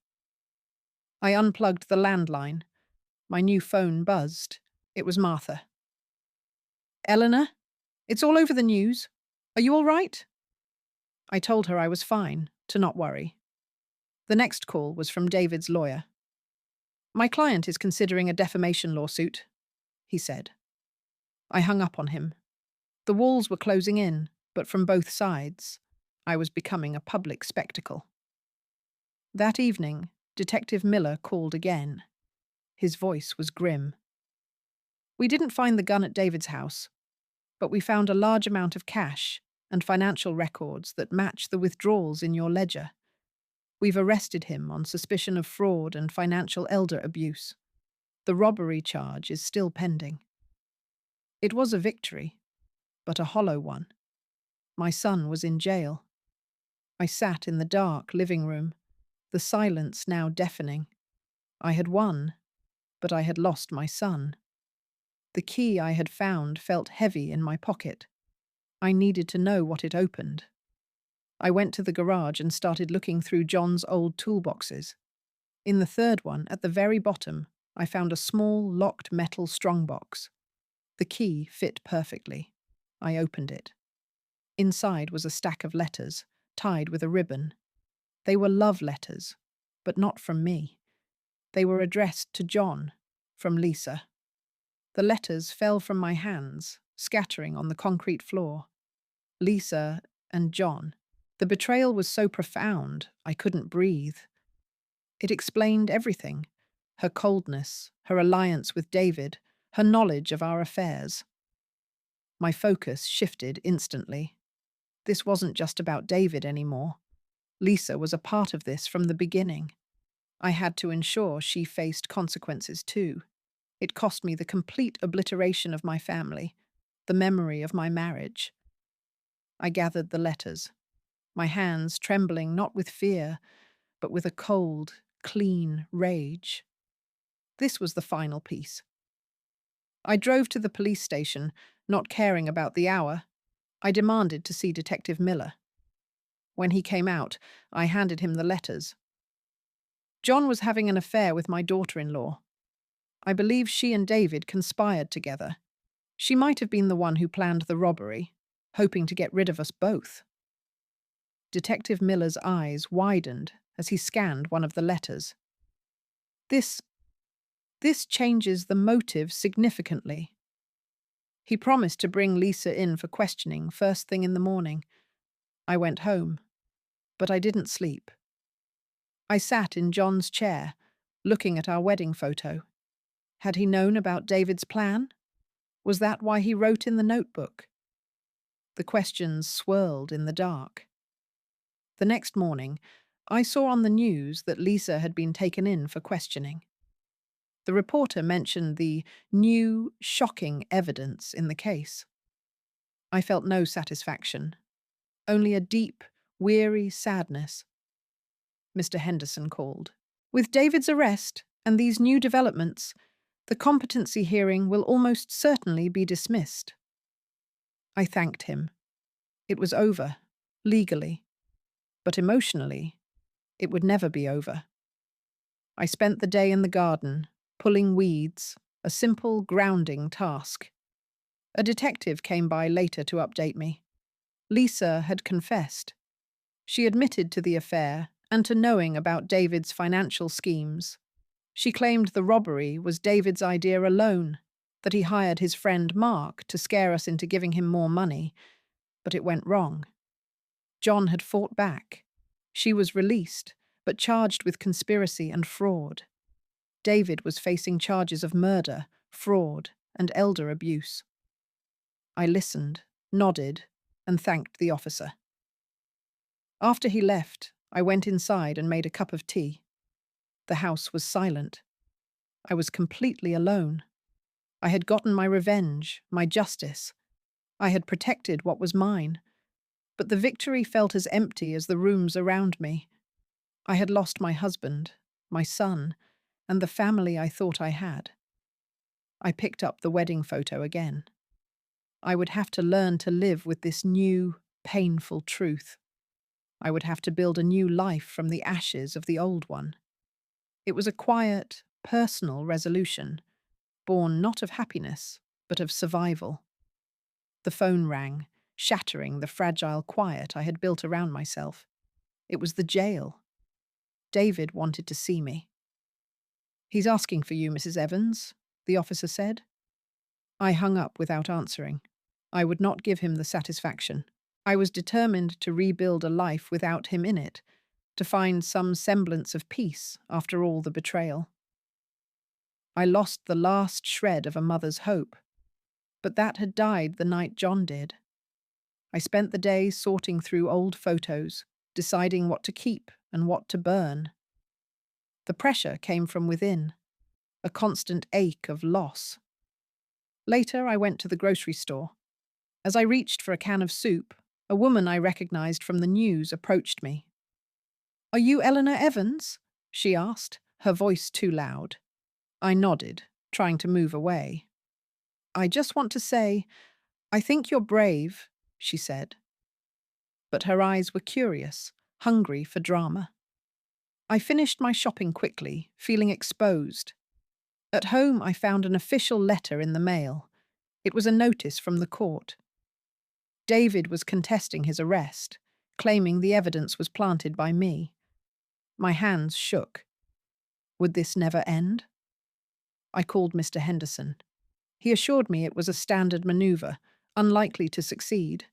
I unplugged the landline. My new phone buzzed. It was Martha. Eleanor, it's all over the news. Are you all right? I told her I was fine, to not worry. The next call was from David's lawyer. My client is considering a defamation lawsuit, he said. I hung up on him. The walls were closing in, but from both sides. I was becoming a public spectacle. That evening, Detective Miller called again. His voice was grim. We didn't find the gun at David's house, but we found a large amount of cash and financial records that match the withdrawals in your ledger. We've arrested him on suspicion of fraud and financial elder abuse. The robbery charge is still pending. It was a victory, but a hollow one. My son was in jail. I sat in the dark living room, the silence now deafening. I had won, but I had lost my son. The key I had found felt heavy in my pocket. I needed to know what it opened. I went to the garage and started looking through John's old toolboxes. In the third one, at the very bottom, I found a small, locked metal strongbox. The key fit perfectly. I opened it. Inside was a stack of letters, tied with a ribbon. They were love letters, but not from me. They were addressed to John, from Lisa. The letters fell from my hands, scattering on the concrete floor. Lisa and John. The betrayal was so profound, I couldn't breathe. It explained everything: her coldness, her alliance with David, her knowledge of our affairs. My focus shifted instantly. This wasn't just about David anymore. Lisa was a part of this from the beginning. I had to ensure she faced consequences too. It cost me the complete obliteration of my family, the memory of my marriage. I gathered the letters, my hands trembling not with fear, but with a cold, clean rage. This was the final piece. I drove to the police station, not caring about the hour. I demanded to see Detective Miller. When he came out, I handed him the letters. John was having an affair with my daughter-in-law. I believe she and David conspired together. She might have been the one who planned the robbery, hoping to get rid of us both. Detective Miller's eyes widened as he scanned one of the letters. This changes the motive significantly. He promised to bring Lisa in for questioning first thing in the morning. I went home, but I didn't sleep. I sat in John's chair, looking at our wedding photo. Had he known about David's plan? Was that why he wrote in the notebook? The questions swirled in the dark. The next morning, I saw on the news that Lisa had been taken in for questioning. The reporter mentioned the new, shocking evidence in the case. I felt no satisfaction, only a deep, weary sadness. Mr. Henderson called. With David's arrest and these new developments, the competency hearing will almost certainly be dismissed. I thanked him. It was over, legally, but emotionally, it would never be over. I spent the day in the garden, pulling weeds, a simple, grounding task. A detective came by later to update me. Lisa had confessed. She admitted to the affair and to knowing about David's financial schemes. She claimed the robbery was David's idea alone, that he hired his friend Mark to scare us into giving him more money, but it went wrong. John had fought back. She was released, but charged with conspiracy and fraud. David was facing charges of murder, fraud, and elder abuse. I listened, nodded, and thanked the officer. After he left, I went inside and made a cup of tea. The house was silent. I was completely alone. I had gotten my revenge, my justice. I had protected what was mine. But the victory felt as empty as the rooms around me. I had lost my husband, my son, and the family I thought I had. I picked up the wedding photo again. I would have to learn to live with this new, painful truth. I would have to build a new life from the ashes of the old one. It was a quiet, personal resolution, born not of happiness, but of survival. The phone rang, shattering the fragile quiet I had built around myself. It was the jail. David wanted to see me. "He's asking for you, Mrs. Evans," the officer said. I hung up without answering. I would not give him the satisfaction. I was determined to rebuild a life without him in it, to find some semblance of peace after all the betrayal. I lost the last shred of a mother's hope, but that had died the night John did. I spent the day sorting through old photos, deciding what to keep and what to burn. The pressure came from within, a constant ache of loss. Later, I went to the grocery store. As I reached for a can of soup, a woman I recognized from the news approached me. "Are you Eleanor Evans?" she asked, her voice too loud. I nodded, trying to move away. "I just want to say, I think you're brave," she said. but her eyes were curious, hungry for drama. I finished my shopping quickly, feeling exposed. At home, I found an official letter in the mail. It was a notice from the court. David was contesting his arrest, claiming the evidence was planted by me. My hands shook. Would this never end? I called Mr. Henderson. He assured me it was a standard maneuver, unlikely to succeed.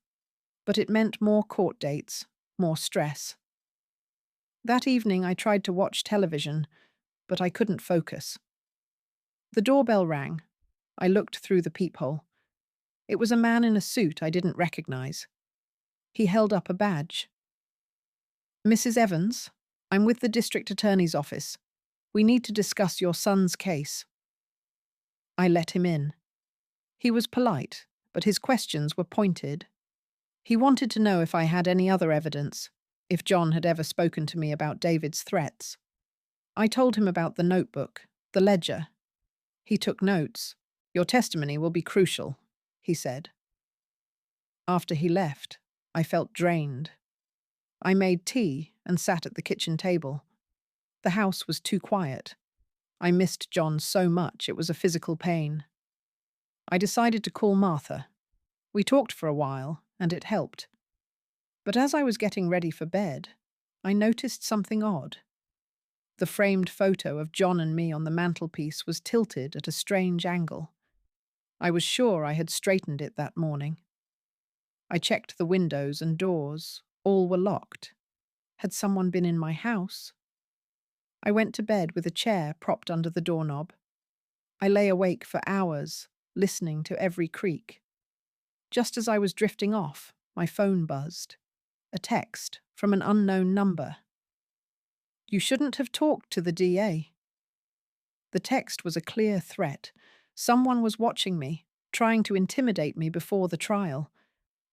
But it meant more court dates, more stress. That evening I tried to watch television, but I couldn't focus. The doorbell rang. I looked through the peephole. It was a man in a suit I didn't recognize. He held up a badge. Mrs. Evans, I'm with the district attorney's office. We need to discuss your son's case. I let him in. He was polite, but his questions were pointed. He wanted to know if I had any other evidence, if John had ever spoken to me about David's threats. I told him about the notebook, the ledger. He took notes. Your testimony will be crucial, he said. After he left, I felt drained. I made tea and sat at the kitchen table. The house was too quiet. I missed John so much it was a physical pain. I decided to call Martha. We talked for a while, and it helped. But as I was getting ready for bed, I noticed something odd. The framed photo of John and me on the mantelpiece was tilted at a strange angle. I was sure I had straightened it that morning. I checked the windows and doors. All were locked. Had someone been in my house? I went to bed with a chair propped under the doorknob. I lay awake for hours, listening to every creak. Just as I was drifting off, my phone buzzed. A text from an unknown number. You shouldn't have talked to the DA. The text was a clear threat. Someone was watching me, trying to intimidate me before the trial.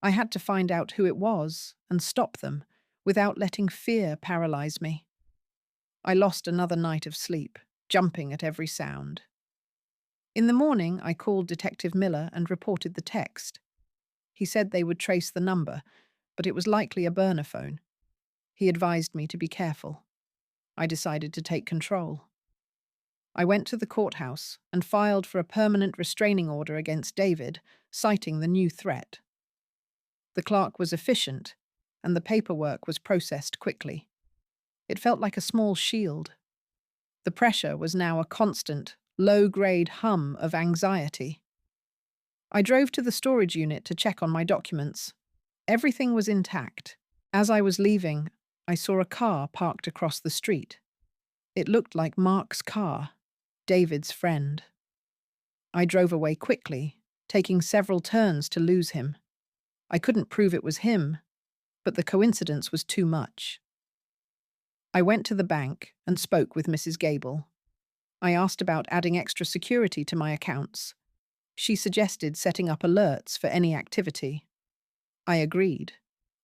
I had to find out who it was and stop them, without letting fear paralyze me. I lost another night of sleep, jumping at every sound. In the morning, I called Detective Miller and reported the text. He said they would trace the number, but it was likely a burner phone. He advised me to be careful. I decided to take control. I went to the courthouse and filed for a permanent restraining order against David, citing the new threat. The clerk was efficient, and the paperwork was processed quickly. It felt like a small shield. The pressure was now a constant, low-grade hum of anxiety. I drove to the storage unit to check on my documents. Everything was intact. As I was leaving, I saw a car parked across the street. It looked like Mark's car, David's friend. I drove away quickly, taking several turns to lose him. I couldn't prove it was him, but the coincidence was too much. I went to the bank and spoke with Mrs. Gable. I asked about adding extra security to my accounts. She suggested setting up alerts for any activity. I agreed.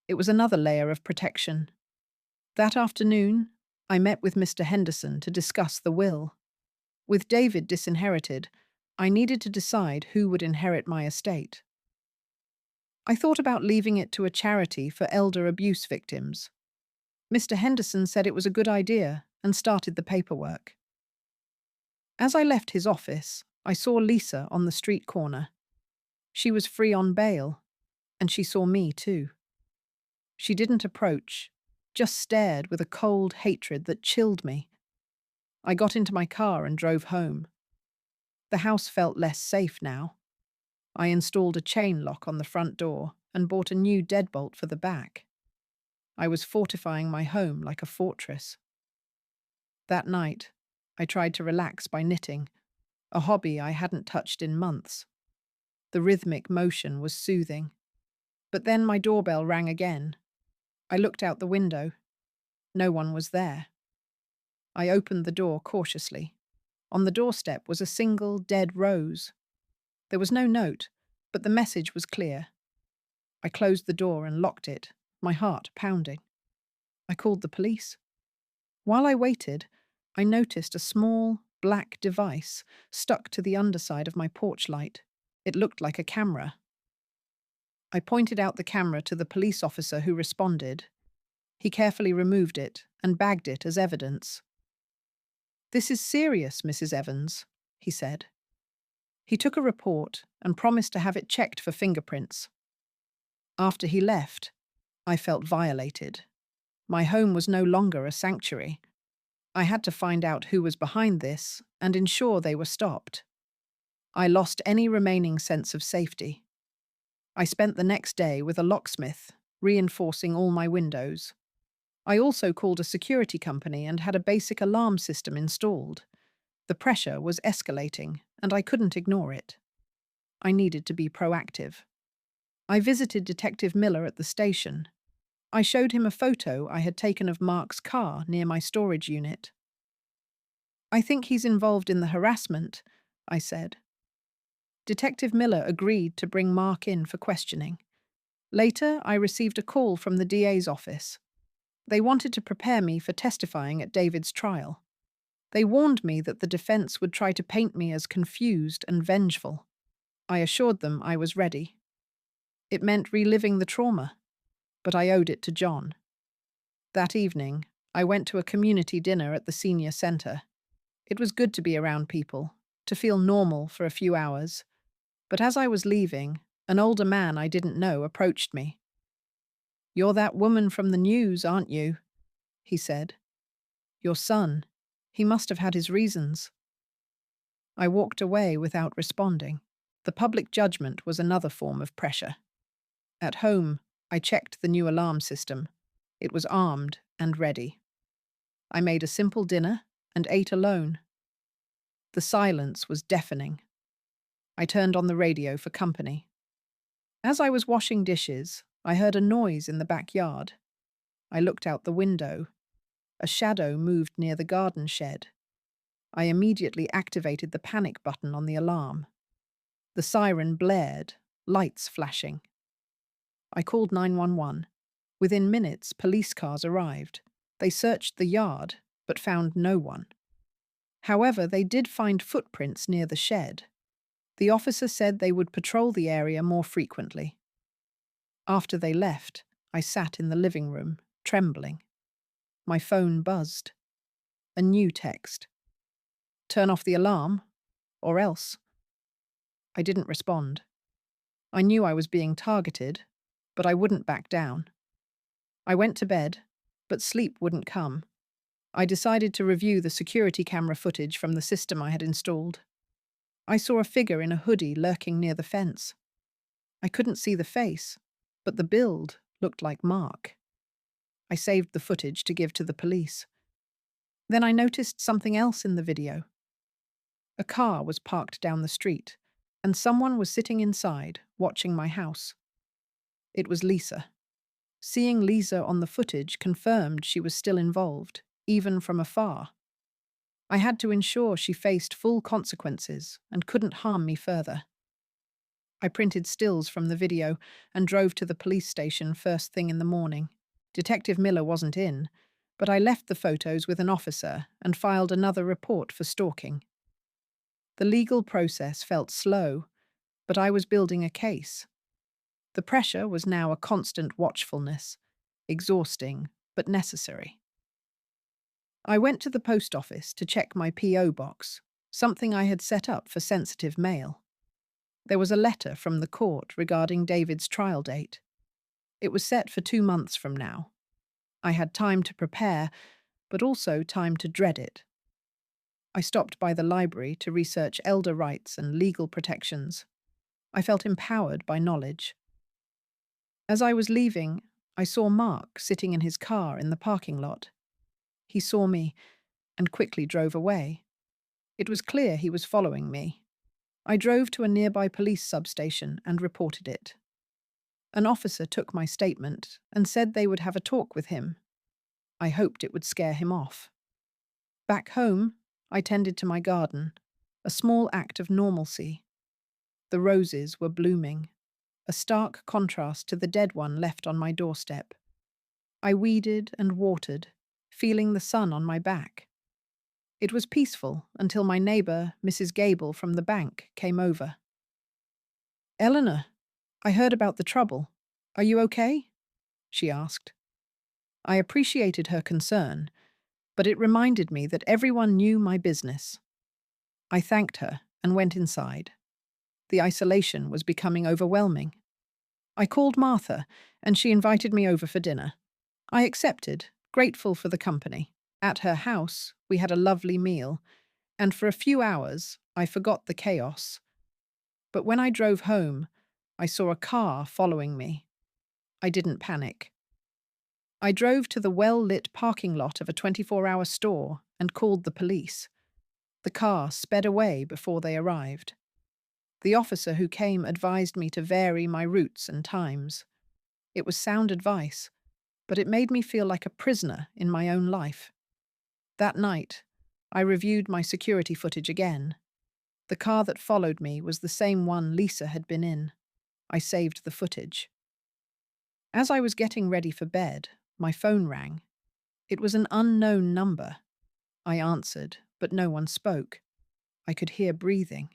It was another layer of protection. That afternoon, I met with Mr. Henderson to discuss the will. With David disinherited, I needed to decide who would inherit my estate. I thought about leaving it to a charity for elder abuse victims. Mr. Henderson said it was a good idea and started the paperwork. As I left his office, I saw Lisa on the street corner. She was free on bail, and she saw me too. She didn't approach, just stared with a cold hatred that chilled me. I got into my car and drove home. The house felt less safe now. I installed a chain lock on the front door and bought a new deadbolt for the back. I was fortifying my home like a fortress. That night, I tried to relax by knitting, a hobby I hadn't touched in months. The rhythmic motion was soothing. But then my doorbell rang again. I looked out the window. No one was there. I opened the door cautiously. On the doorstep was a single dead rose. There was no note, but the message was clear. I closed the door and locked it, my heart pounding. I called the police. While I waited, I noticed a small, black device stuck to the underside of my porch light. It looked like a camera. I pointed out the camera to the police officer who responded. He carefully removed it and bagged it as evidence. "This is serious, Mrs. Evans," he said. He took a report and promised to have it checked for fingerprints. After he left, I felt violated. My home was no longer a sanctuary. I had to find out who was behind this and ensure they were stopped. I lost any remaining sense of safety. I spent the next day with a locksmith, reinforcing all my windows. I also called a security company and had a basic alarm system installed. The pressure was escalating, and I couldn't ignore it. I needed to be proactive. I visited Detective Miller at the station. I showed him a photo I had taken of Mark's car near my storage unit. "I think he's involved in the harassment," I said. Detective Miller agreed to bring Mark in for questioning. Later, I received a call from the DA's office. They wanted to prepare me for testifying at David's trial. They warned me that the defense would try to paint me as confused and vengeful. I assured them I was ready. It meant reliving the trauma, but I owed it to John. That evening, I went to a community dinner at the senior center. It was good to be around people, to feel normal for a few hours. But as I was leaving, an older man I didn't know approached me. "You're that woman from the news, aren't you?" he said. "Your son. He must have had his reasons." I walked away without responding. The public judgment was another form of pressure. At home, I checked the new alarm system. It was armed and ready. I made a simple dinner and ate alone. The silence was deafening. I turned on the radio for company. As I was washing dishes, I heard a noise in the backyard. I looked out the window. A shadow moved near the garden shed. I immediately activated the panic button on the alarm. The siren blared, lights flashing. I called 911. Within minutes, police cars arrived. They searched the yard, but found no one. However, they did find footprints near the shed. The officer said they would patrol the area more frequently. After they left, I sat in the living room, trembling. My phone buzzed. A new text. "Turn off the alarm, or else." I didn't respond. I knew I was being targeted, but I wouldn't back down. I went to bed, but sleep wouldn't come. I decided to review the security camera footage from the system I had installed. I saw a figure in a hoodie lurking near the fence. I couldn't see the face, but the build looked like Mark. I saved the footage to give to the police. Then I noticed something else in the video. A car was parked down the street, and someone was sitting inside, watching my house. It was Lisa. Seeing Lisa on the footage confirmed she was still involved, even from afar. I had to ensure she faced full consequences and couldn't harm me further. I printed stills from the video and drove to the police station first thing in the morning. Detective Miller wasn't in, but I left the photos with an officer and filed another report for stalking. The legal process felt slow, but I was building a case. The pressure was now a constant watchfulness, exhausting but necessary. I went to the post office to check my P.O. box, something I had set up for sensitive mail. There was a letter from the court regarding David's trial date. It was set for 2 months from now. I had time to prepare, but also time to dread it. I stopped by the library to research elder rights and legal protections. I felt empowered by knowledge. As I was leaving, I saw Mark sitting in his car in the parking lot. He saw me and quickly drove away. It was clear he was following me. I drove to a nearby police substation and reported it. An officer took my statement and said they would have a talk with him. I hoped it would scare him off. Back home, I tended to my garden, a small act of normalcy. The roses were blooming, a stark contrast to the dead one left on my doorstep. I weeded and watered, feeling the sun on my back. It was peaceful until my neighbour, Mrs. Gable from the bank, came over. "Eleanor," I heard about the trouble. Are you okay? She asked. I appreciated her concern, but it reminded me that everyone knew my business. I thanked her and went inside. The isolation was becoming overwhelming. I called Martha, and she invited me over for dinner. I accepted, grateful for the company. At her house, we had a lovely meal, and for a few hours, I forgot the chaos. But when I drove home, I saw a car following me. I didn't panic. I drove to the well-lit parking lot of a 24-hour store and called the police. The car sped away before they arrived. The officer who came advised me to vary my routes and times. It was sound advice, but it made me feel like a prisoner in my own life. That night, I reviewed my security footage again. The car that followed me was the same one Lisa had been in. I saved the footage. As I was getting ready for bed, my phone rang. It was an unknown number. I answered, but no one spoke. I could hear breathing.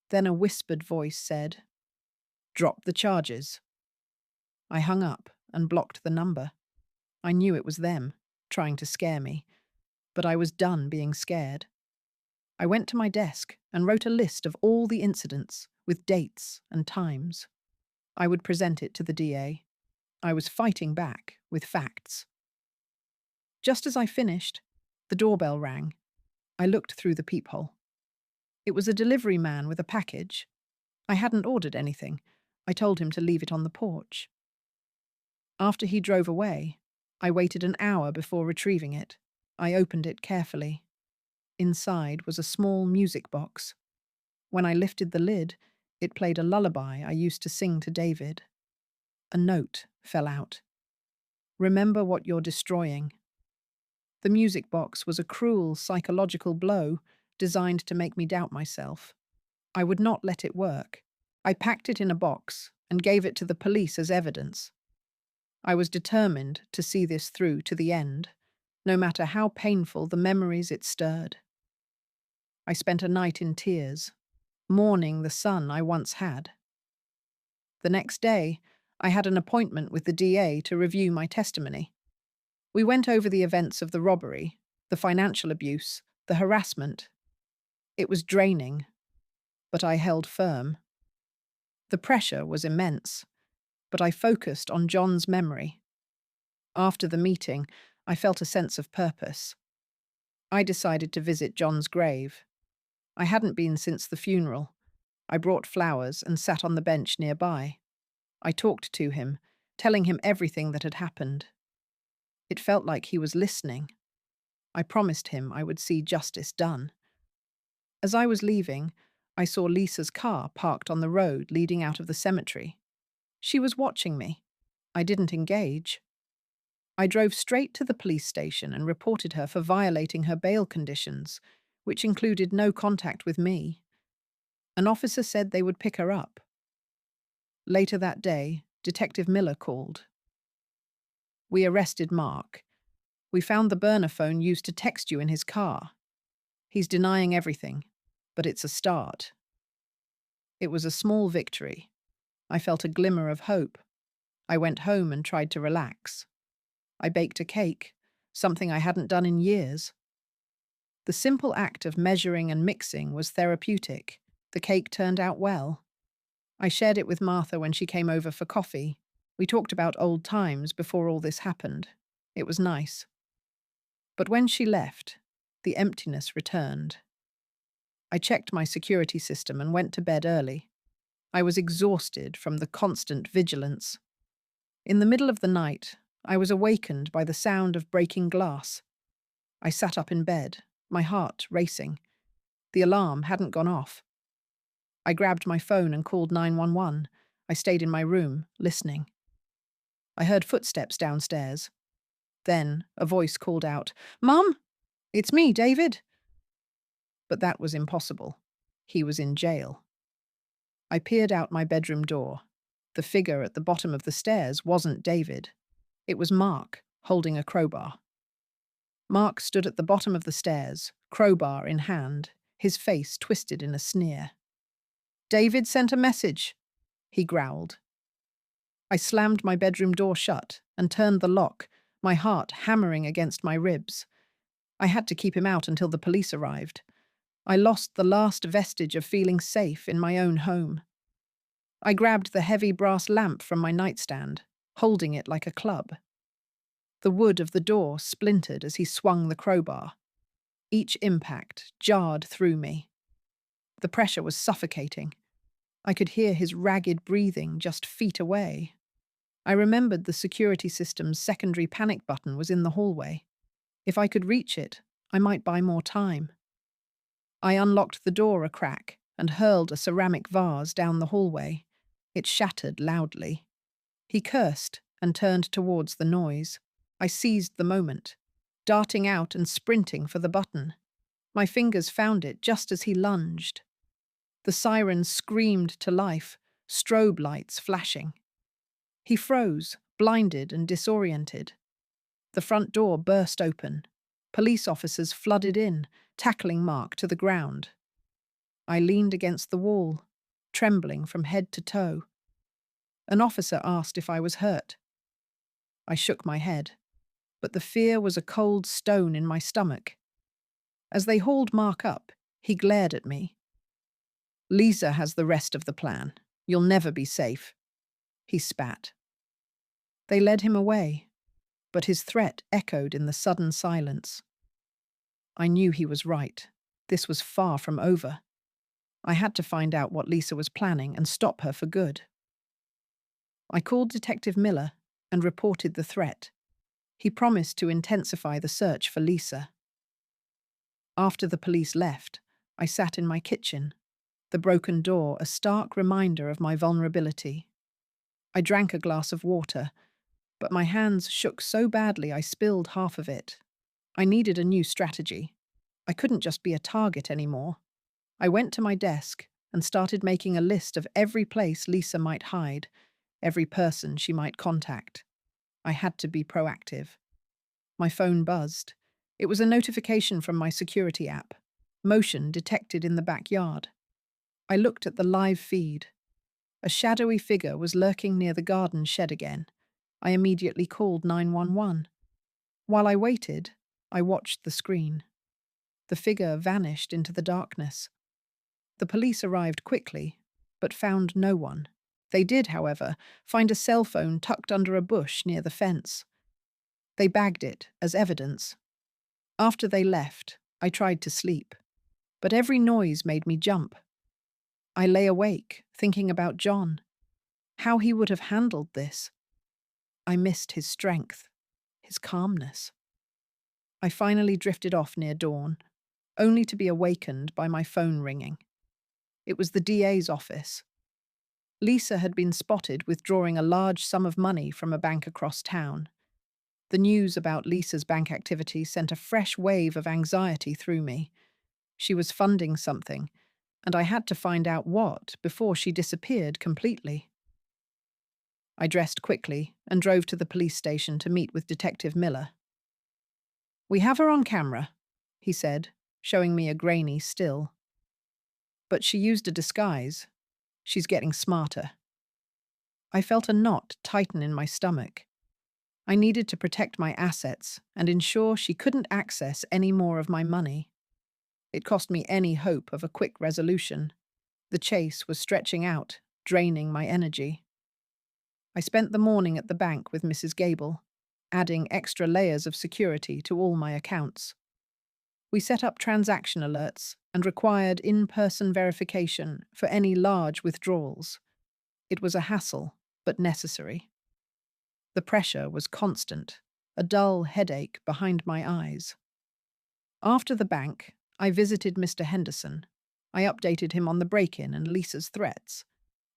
Then a whispered voice said, "Drop the charges." I hung up and blocked the number. I knew it was them, trying to scare me, but I was done being scared. I went to my desk and wrote a list of all the incidents with dates and times. I would present it to the DA. I was fighting back with facts. Just as I finished, the doorbell rang. I looked through the peephole. It was a delivery man with a package. I hadn't ordered anything. I told him to leave it on the porch. After he drove away, I waited an hour before retrieving it. I opened it carefully. Inside was a small music box. When I lifted the lid, it played a lullaby I used to sing to David. A note fell out. "Remember what you're destroying." The music box was a cruel psychological blow designed to make me doubt myself. I would not let it work. I packed it in a box and gave it to the police as evidence. I was determined to see this through to the end, no matter how painful the memories it stirred. I spent a night in tears, mourning the son I once had. The next day, I had an appointment with the DA to review my testimony. We went over the events of the robbery, the financial abuse, the harassment. It was draining, but I held firm. The pressure was immense, but I focused on John's memory. After the meeting, I felt a sense of purpose. I decided to visit John's grave. I hadn't been since the funeral. I brought flowers and sat on the bench nearby. I talked to him, telling him everything that had happened. It felt like he was listening. I promised him I would see justice done. As I was leaving, I saw Lisa's car parked on the road leading out of the cemetery. She was watching me. I didn't engage. I drove straight to the police station and reported her for violating her bail conditions, which included no contact with me. An officer said they would pick her up. Later that day, Detective Miller called. "We arrested Mark. We found the burner phone used to text you in his car. He's denying everything, but it's a start." It was a small victory. I felt a glimmer of hope. I went home and tried to relax. I baked a cake, something I hadn't done in years. The simple act of measuring and mixing was therapeutic. The cake turned out well. I shared it with Martha when she came over for coffee. We talked about old times before all this happened. It was nice. But when she left, the emptiness returned. I checked my security system and went to bed early. I was exhausted from the constant vigilance. In the middle of the night, I was awakened by the sound of breaking glass. I sat up in bed, my heart racing. The alarm hadn't gone off. I grabbed my phone and called 911. I stayed in my room, listening. I heard footsteps downstairs. Then a voice called out, "Mum, it's me, David." But that was impossible. He was in jail. I peered out my bedroom door. The figure at the bottom of the stairs wasn't David. It was Mark, holding a crowbar. Mark stood at the bottom of the stairs, crowbar in hand, his face twisted in a sneer. "David sent a message," he growled. I slammed my bedroom door shut and turned the lock, my heart hammering against my ribs. I had to keep him out until the police arrived. I lost the last vestige of feeling safe in my own home. I grabbed the heavy brass lamp from my nightstand, holding it like a club. The wood of the door splintered as he swung the crowbar. Each impact jarred through me. The pressure was suffocating. I could hear his ragged breathing just feet away. I remembered the security system's secondary panic button was in the hallway. If I could reach it, I might buy more time. I unlocked the door a crack and hurled a ceramic vase down the hallway. It shattered loudly. He cursed and turned towards the noise. I seized the moment, darting out and sprinting for the button. My fingers found it just as he lunged. The siren screamed to life, strobe lights flashing. He froze, blinded and disoriented. The front door burst open. Police officers flooded in, tackling Mark to the ground. I leaned against the wall, trembling from head to toe. An officer asked if I was hurt. I shook my head, but the fear was a cold stone in my stomach. As they hauled Mark up, he glared at me. "Lisa has the rest of the plan. You'll never be safe," he spat. They led him away, but his threat echoed in the sudden silence. I knew he was right. This was far from over. I had to find out what Lisa was planning and stop her for good. I called Detective Miller and reported the threat. He promised to intensify the search for Lisa. After the police left, I sat in my kitchen, the broken door a stark reminder of my vulnerability. I drank a glass of water, but my hands shook so badly I spilled half of it. I needed a new strategy. I couldn't just be a target anymore. I went to my desk and started making a list of every place Lisa might hide, every person she might contact. I had to be proactive. My phone buzzed. It was a notification from my security app. Motion detected in the backyard. I looked at the live feed. A shadowy figure was lurking near the garden shed again. I immediately called 911. While I waited, I watched the screen. The figure vanished into the darkness. The police arrived quickly, but found no one. They did, however, find a cell phone tucked under a bush near the fence. They bagged it as evidence. After they left, I tried to sleep, but every noise made me jump. I lay awake, thinking about John, how he would have handled this. I missed his strength, his calmness. I finally drifted off near dawn, only to be awakened by my phone ringing. It was the DA's office. Lisa had been spotted withdrawing a large sum of money from a bank across town. The news about Lisa's bank activity sent a fresh wave of anxiety through me. She was funding something, and I had to find out what before she disappeared completely. I dressed quickly and drove to the police station to meet with Detective Miller. "We have her on camera," he said, showing me a grainy still. "But she used a disguise. She's getting smarter." I felt a knot tighten in my stomach. I needed to protect my assets and ensure she couldn't access any more of my money. It cost me any hope of a quick resolution. The chase was stretching out, draining my energy. I spent the morning at the bank with Mrs. Gable, adding extra layers of security to all my accounts. We set up transaction alerts and required in-person verification for any large withdrawals. It was a hassle, but necessary. The pressure was constant, a dull headache behind my eyes. After the bank, I visited Mr. Henderson. I updated him on the break-in and Lisa's threats.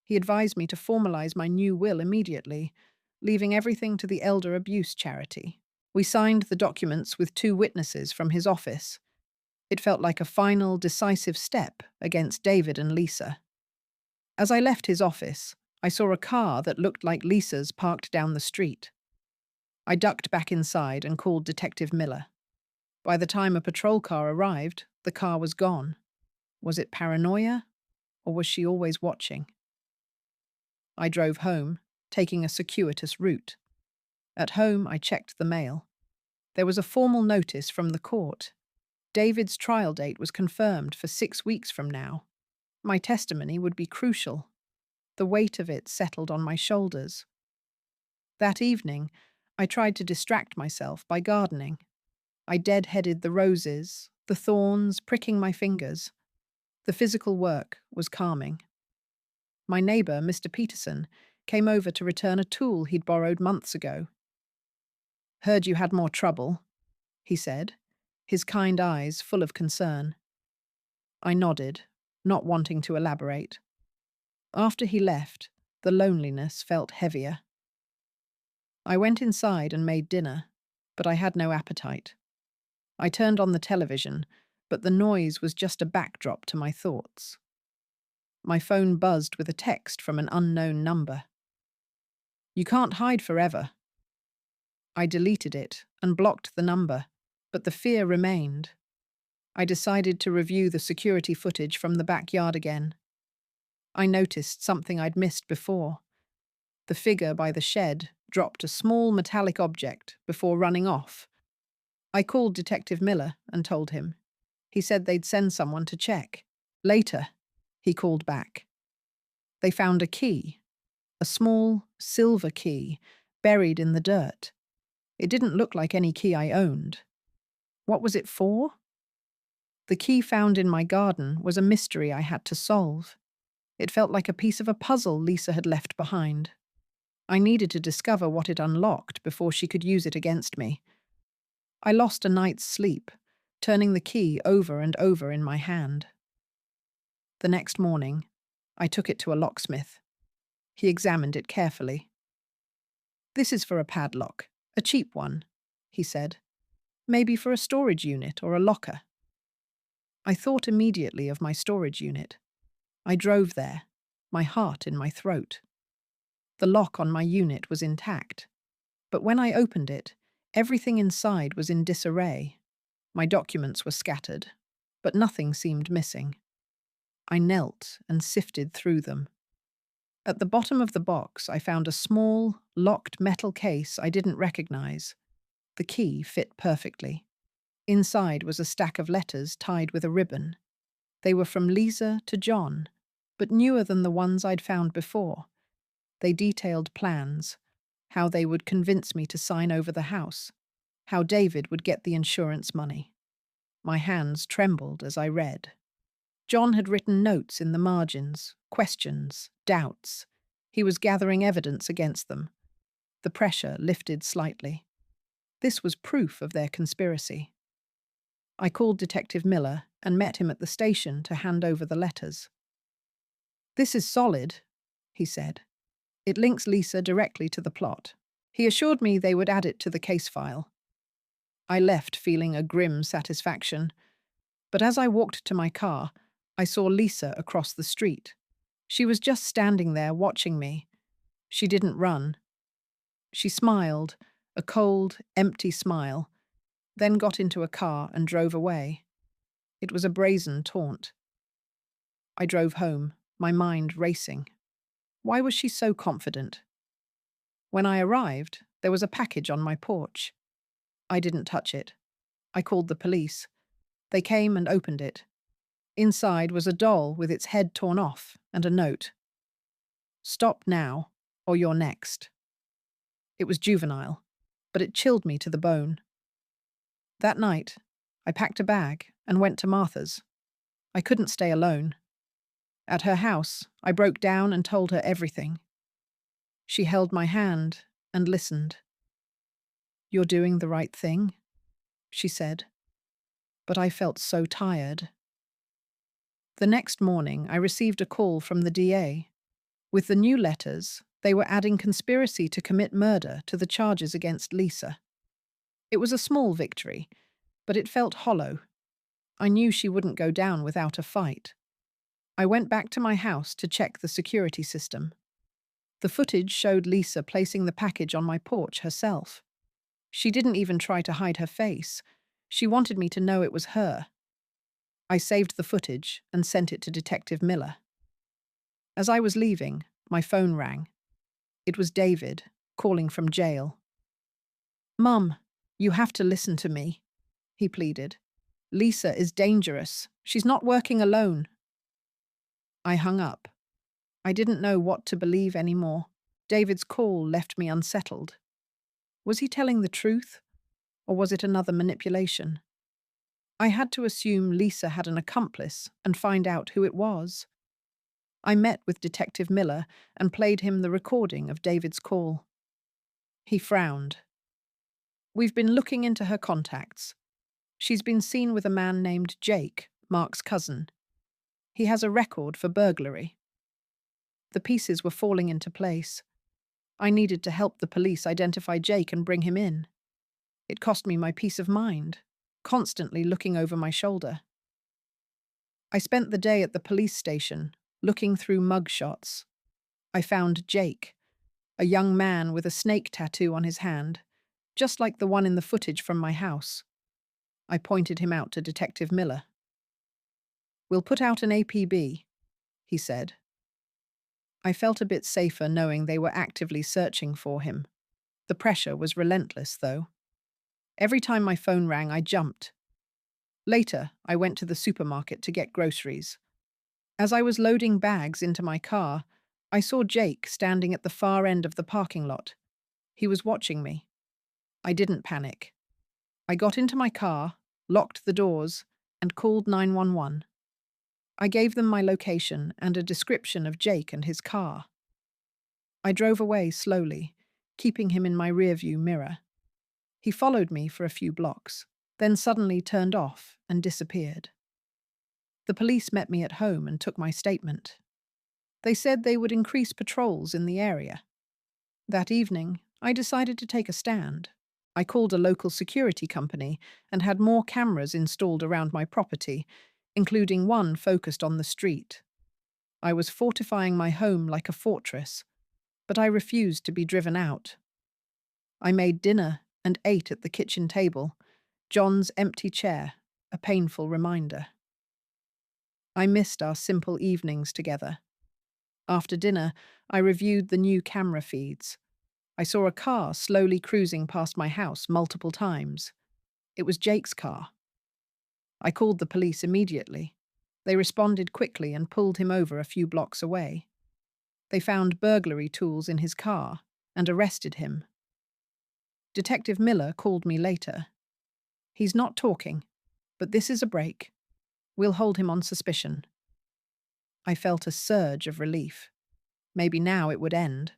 He advised me to formalize my new will immediately, leaving everything to the elder abuse charity. We signed the documents with 2 witnesses from his office. It felt like a final, decisive step against David and Lisa. As I left his office, I saw a car that looked like Lisa's parked down the street. I ducked back inside and called Detective Miller. By the time a patrol car arrived, the car was gone. Was it paranoia, or was she always watching? I drove home, taking a circuitous route. At home, I checked the mail. There was a formal notice from the court. David's trial date was confirmed for 6 weeks from now. My testimony would be crucial. The weight of it settled on my shoulders. That evening, I tried to distract myself by gardening. I dead-headed the roses, the thorns pricking my fingers. The physical work was calming. My neighbour, Mr. Peterson, came over to return a tool he'd borrowed months ago. "Heard you had more trouble," he said, his kind eyes full of concern. I nodded, not wanting to elaborate. After he left, the loneliness felt heavier. I went inside and made dinner, but I had no appetite. I turned on the television, but the noise was just a backdrop to my thoughts. My phone buzzed with a text from an unknown number. "You can't hide forever." I deleted it and blocked the number, but the fear remained. I decided to review the security footage from the backyard again. I noticed something I'd missed before. The figure by the shed dropped a small metallic object before running off. I called Detective Miller and told him. He said they'd send someone to check. Later, he called back. They found a key, a small silver key, buried in the dirt. It didn't look like any key I owned. What was it for? The key found in my garden was a mystery I had to solve. It felt like a piece of a puzzle Lisa had left behind. I needed to discover what it unlocked before she could use it against me. I lost a night's sleep, turning the key over and over in my hand. The next morning, I took it to a locksmith. He examined it carefully. "This is for a padlock, a cheap one," he said. "Maybe for a storage unit or a locker." I thought immediately of my storage unit. I drove there, my heart in my throat. The lock on my unit was intact, but when I opened it, everything inside was in disarray. My documents were scattered, but nothing seemed missing. I knelt and sifted through them. At the bottom of the box, I found a small, locked metal case I didn't recognize. The key fit perfectly. Inside was a stack of letters tied with a ribbon. They were from Lisa to John, but newer than the ones I'd found before. They detailed plans, how they would convince me to sign over the house, how David would get the insurance money. My hands trembled as I read. John had written notes in the margins, questions, doubts. He was gathering evidence against them. The pressure lifted slightly. This was proof of their conspiracy. I called Detective Miller and met him at the station to hand over the letters. "This is solid," he said. "It links Lisa directly to the plot." He assured me they would add it to the case file. I left feeling a grim satisfaction, but as I walked to my car, I saw Lisa across the street. She was just standing there watching me. She didn't run. She smiled, a cold, empty smile, then got into a car and drove away. It was a brazen taunt. I drove home, my mind racing. Why was she so confident? When I arrived, there was a package on my porch. I didn't touch it. I called the police. They came and opened it. Inside was a doll with its head torn off and a note. "Stop now, or you're next." It was juvenile, but it chilled me to the bone. That night, I packed a bag and went to Martha's. I couldn't stay alone. At her house, I broke down and told her everything. She held my hand and listened. "You're doing the right thing," she said. But I felt so tired. The next morning, I received a call from the DA. With the new letters, they were adding conspiracy to commit murder to the charges against Lisa. It was a small victory, but it felt hollow. I knew she wouldn't go down without a fight. I went back to my house to check the security system. The footage showed Lisa placing the package on my porch herself. She didn't even try to hide her face. She wanted me to know it was her. I saved the footage and sent it to Detective Miller. As I was leaving, my phone rang. It was David, calling from jail. "Mum, you have to listen to me," he pleaded. "Lisa is dangerous. She's not working alone." I hung up. I didn't know what to believe anymore. David's call left me unsettled. Was he telling the truth, or was it another manipulation? I had to assume Lisa had an accomplice and find out who it was. I met with Detective Miller and played him the recording of David's call. He frowned. "We've been looking into her contacts. She's been seen with a man named Jake, Mark's cousin. He has a record for burglary." The pieces were falling into place. I needed to help the police identify Jake and bring him in. It cost me my peace of mind, constantly looking over my shoulder. I spent the day at the police station, looking through mugshots. I found Jake, a young man with a snake tattoo on his hand, just like the one in the footage from my house. I pointed him out to Detective Miller. "We'll put out an APB," he said. I felt a bit safer knowing they were actively searching for him. The pressure was relentless, though. Every time my phone rang, I jumped. Later, I went to the supermarket to get groceries. As I was loading bags into my car, I saw Jake standing at the far end of the parking lot. He was watching me. I didn't panic. I got into my car, locked the doors, and called 911. I gave them my location and a description of Jake and his car. I drove away slowly, keeping him in my rearview mirror. He followed me for a few blocks, then suddenly turned off and disappeared. The police met me at home and took my statement. They said they would increase patrols in the area. That evening, I decided to take a stand. I called a local security company and had more cameras installed around my property, including one focused on the street. I was fortifying my home like a fortress, but I refused to be driven out. I made dinner and ate at the kitchen table, John's empty chair, a painful reminder. I missed our simple evenings together. After dinner, I reviewed the new camera feeds. I saw a car slowly cruising past my house multiple times. It was Jake's car. I called the police immediately. They responded quickly and pulled him over a few blocks away. They found burglary tools in his car and arrested him. Detective Miller called me later. "He's not talking, but this is a break. We'll hold him on suspicion." I felt a surge of relief. Maybe now it would end.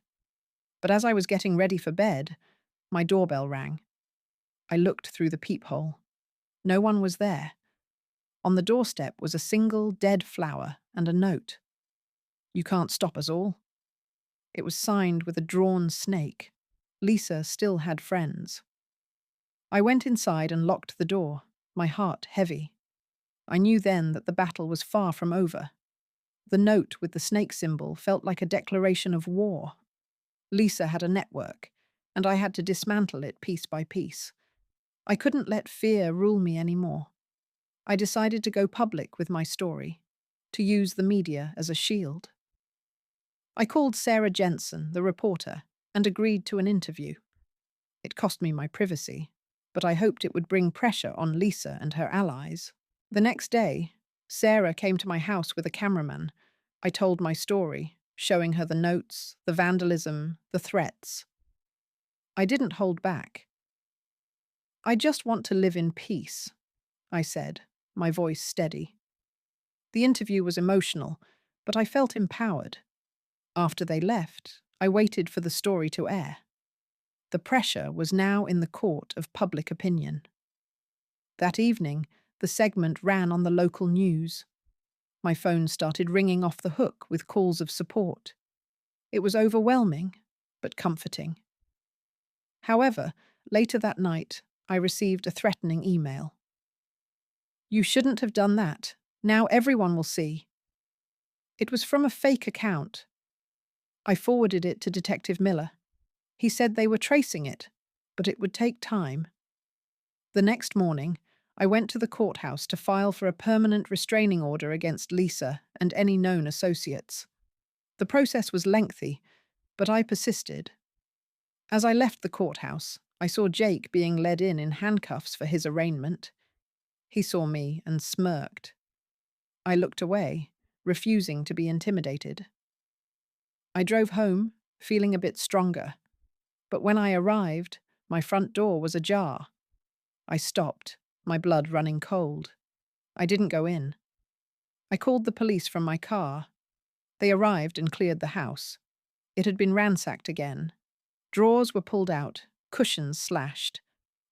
But as I was getting ready for bed, my doorbell rang. I looked through the peephole. No one was there. On the doorstep was a single dead flower and a note. "You can't stop us all." It was signed with a drawn snake. Lisa still had friends. I went inside and locked the door, my heart heavy. I knew then that the battle was far from over. The note with the snake symbol felt like a declaration of war. Lisa had a network, and I had to dismantle it piece by piece. I couldn't let fear rule me anymore. I decided to go public with my story, to use the media as a shield. I called Sarah Jensen, the reporter, and agreed to an interview. It cost me my privacy, but I hoped it would bring pressure on Lisa and her allies. The next day, Sarah came to my house with a cameraman. I told my story, showing her the notes, the vandalism, the threats. I didn't hold back. "I just want to live in peace," I said, my voice steady. The interview was emotional, but I felt empowered. After they left, I waited for the story to air. The pressure was now in the court of public opinion. That evening, the segment ran on the local news. My phone started ringing off the hook with calls of support. It was overwhelming, but comforting. However, later that night, I received a threatening email. "You shouldn't have done that. Now everyone will see." It was from a fake account. I forwarded it to Detective Miller. He said they were tracing it, but it would take time. The next morning, I went to the courthouse to file for a permanent restraining order against Lisa and any known associates. The process was lengthy, But I persisted. As I left the courthouse, I saw Jake being led in handcuffs for his arraignment. He saw me and smirked. I looked away, refusing to be intimidated. I drove home, feeling a bit stronger, but when I arrived, my front door was ajar. I stopped, my blood running cold. I didn't go in. I called the police from my car. They arrived and cleared the house. It had been ransacked again. Drawers were pulled out, cushions slashed,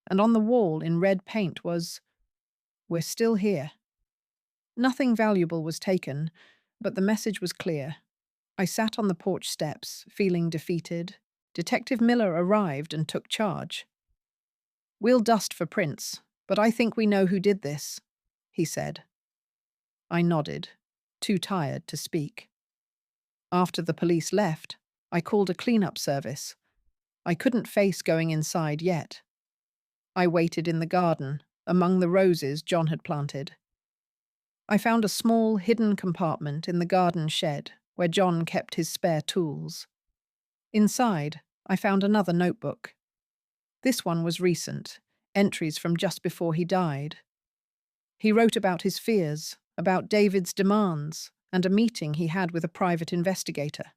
and on the wall in red paint was, "We're still here." Nothing valuable was taken, but the message was clear. I sat on the porch steps, feeling defeated. Detective Miller arrived and took charge. "We'll dust for prints, but I think we know who did this," he said. I nodded, too tired to speak. After the police left, I called a cleanup service. I couldn't face going inside yet. I waited in the garden, among the roses John had planted. I found a small, hidden compartment in the garden shed where John kept his spare tools. Inside, I found another notebook. This one was recent, entries from just before he died. He wrote about his fears, about David's demands, and a meeting he had with a private investigator.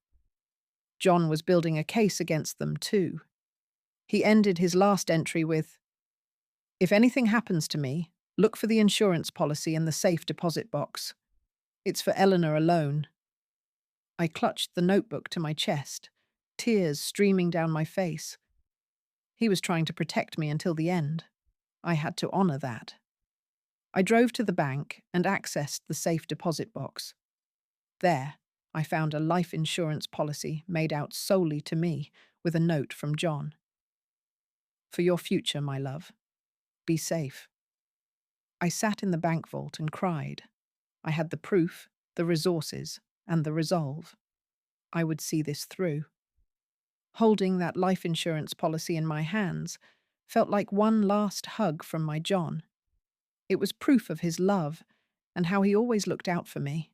John was building a case against them, too. He ended his last entry with, "If anything happens to me, look for the insurance policy in the safe deposit box. It's for Eleanor alone." I clutched the notebook to my chest, tears streaming down my face. He was trying to protect me until the end. I had to honor that. I drove to the bank and accessed the safe deposit box. There, I found a life insurance policy made out solely to me, with a note from John. "For your future, my love. Be safe." I sat in the bank vault and cried. I had the proof, the resources, and the resolve. I would see this through. Holding that life insurance policy in my hands felt like one last hug from my John. It was proof of his love and how he always looked out for me.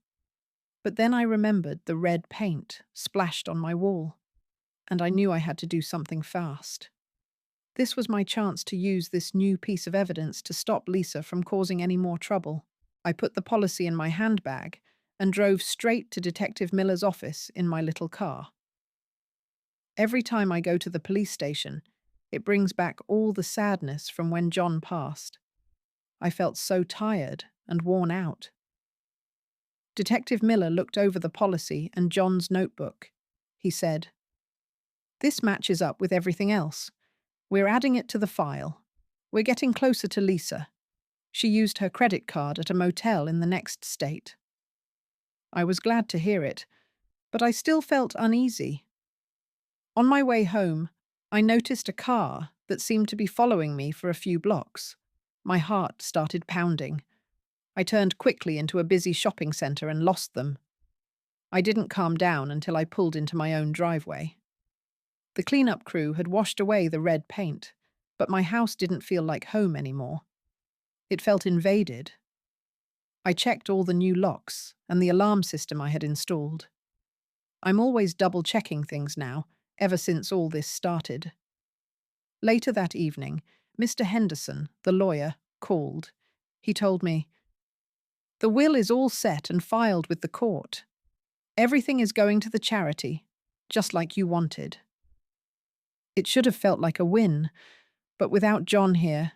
But then I remembered the red paint splashed on my wall, and I knew I had to do something fast. This was my chance to use this new piece of evidence to stop Lisa from causing any more trouble. I put the policy in my handbag and drove straight to Detective Miller's office in my little car. Every time I go to the police station, it brings back all the sadness from when John passed. I felt so tired and worn out. Detective Miller looked over the policy and John's notebook. He said, "This matches up with everything else. We're adding it to the file. We're getting closer to Lisa. She used her credit card at a motel in the next state." I was glad to hear it, but I still felt uneasy. On my way home, I noticed a car that seemed to be following me for a few blocks. My heart started pounding. I turned quickly into a busy shopping centre and lost them. I didn't calm down until I pulled into my own driveway. The cleanup crew had washed away the red paint, but my house didn't feel like home anymore. It felt invaded. I checked all the new locks and the alarm system I had installed. I'm always double-checking things now, ever since all this started. Later that evening, Mr. Henderson, the lawyer, called. He told me, "The will is all set and filed with the court. Everything is going to the charity, just like you wanted." It should have felt like a win, but without John here,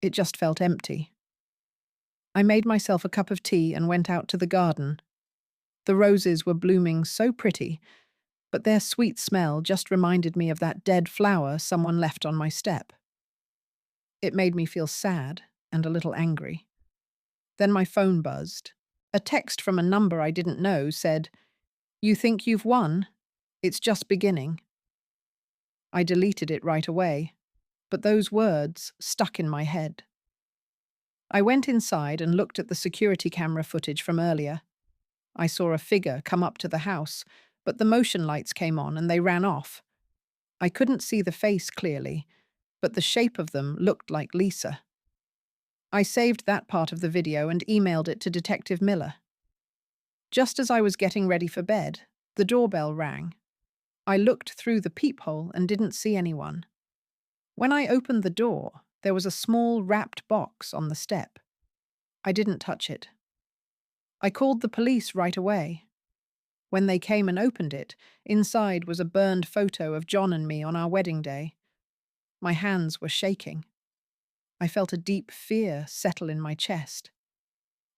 it just felt empty. I made myself a cup of tea and went out to the garden. The roses were blooming so pretty, but their sweet smell just reminded me of that dead flower someone left on my step. It made me feel sad and a little angry. Then my phone buzzed. A text from a number I didn't know said, "You think you've won? It's just beginning." I deleted it right away, but those words stuck in my head. I went inside and looked at the security camera footage from earlier. I saw a figure come up to the house, but the motion lights came on and they ran off. I couldn't see the face clearly, but the shape of them looked like Lisa. I saved that part of the video and emailed it to Detective Miller. Just as I was getting ready for bed, the doorbell rang. I looked through the peephole and didn't see anyone. When I opened the door, there was a small wrapped box on the step. I didn't touch it. I called the police right away. When they came and opened it, inside was a burned photo of John and me on our wedding day. My hands were shaking. I felt a deep fear settle in my chest.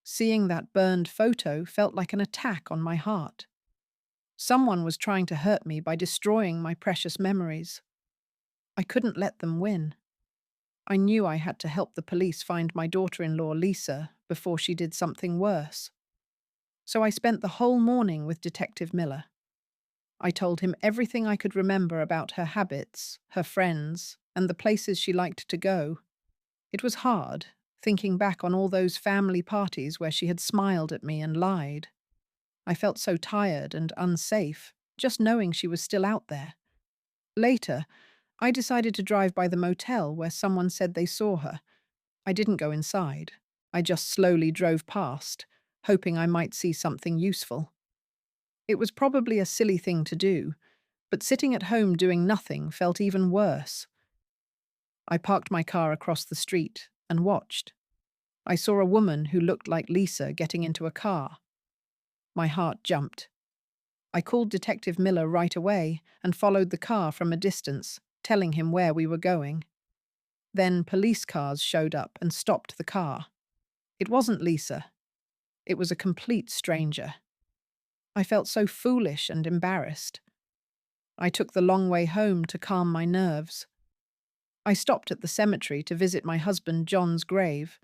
Seeing that burned photo felt like an attack on my heart. Someone was trying to hurt me by destroying my precious memories. I couldn't let them win. I knew I had to help the police find my daughter-in-law Lisa before she did something worse. So I spent the whole morning with Detective Miller. I told him everything I could remember about her habits, her friends, and the places she liked to go. It was hard, thinking back on all those family parties where she had smiled at me and lied. I felt so tired and unsafe, just knowing she was still out there. Later, I decided to drive by the motel where someone said they saw her. I didn't go inside. I just slowly drove past, hoping I might see something useful. It was probably a silly thing to do, but sitting at home doing nothing felt even worse. I parked my car across the street and watched. I saw a woman who looked like Lisa getting into a car. My heart jumped. I called Detective Miller right away and followed the car from a distance, telling him where we were going. Then police cars showed up and stopped the car. It wasn't Lisa. It was a complete stranger. I felt so foolish and embarrassed. I took the long way home to calm my nerves. I stopped at the cemetery to visit my husband John's grave.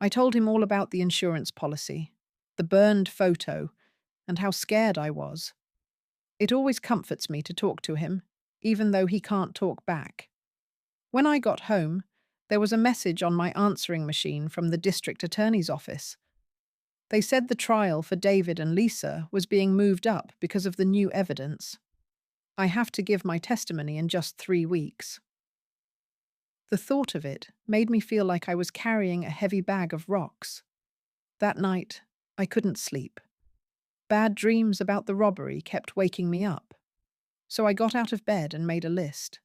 I told him all about the insurance policy, the burned photo, and how scared I was. It always comforts me to talk to him, even though he can't talk back. When I got home, there was a message on my answering machine from the district attorney's office. They said the trial for David and Lisa was being moved up because of the new evidence. I have to give my testimony in just 3 weeks. The thought of it made me feel like I was carrying a heavy bag of rocks. That night, I couldn't sleep. Bad dreams about the robbery kept waking me up. So I got out of bed and made a list.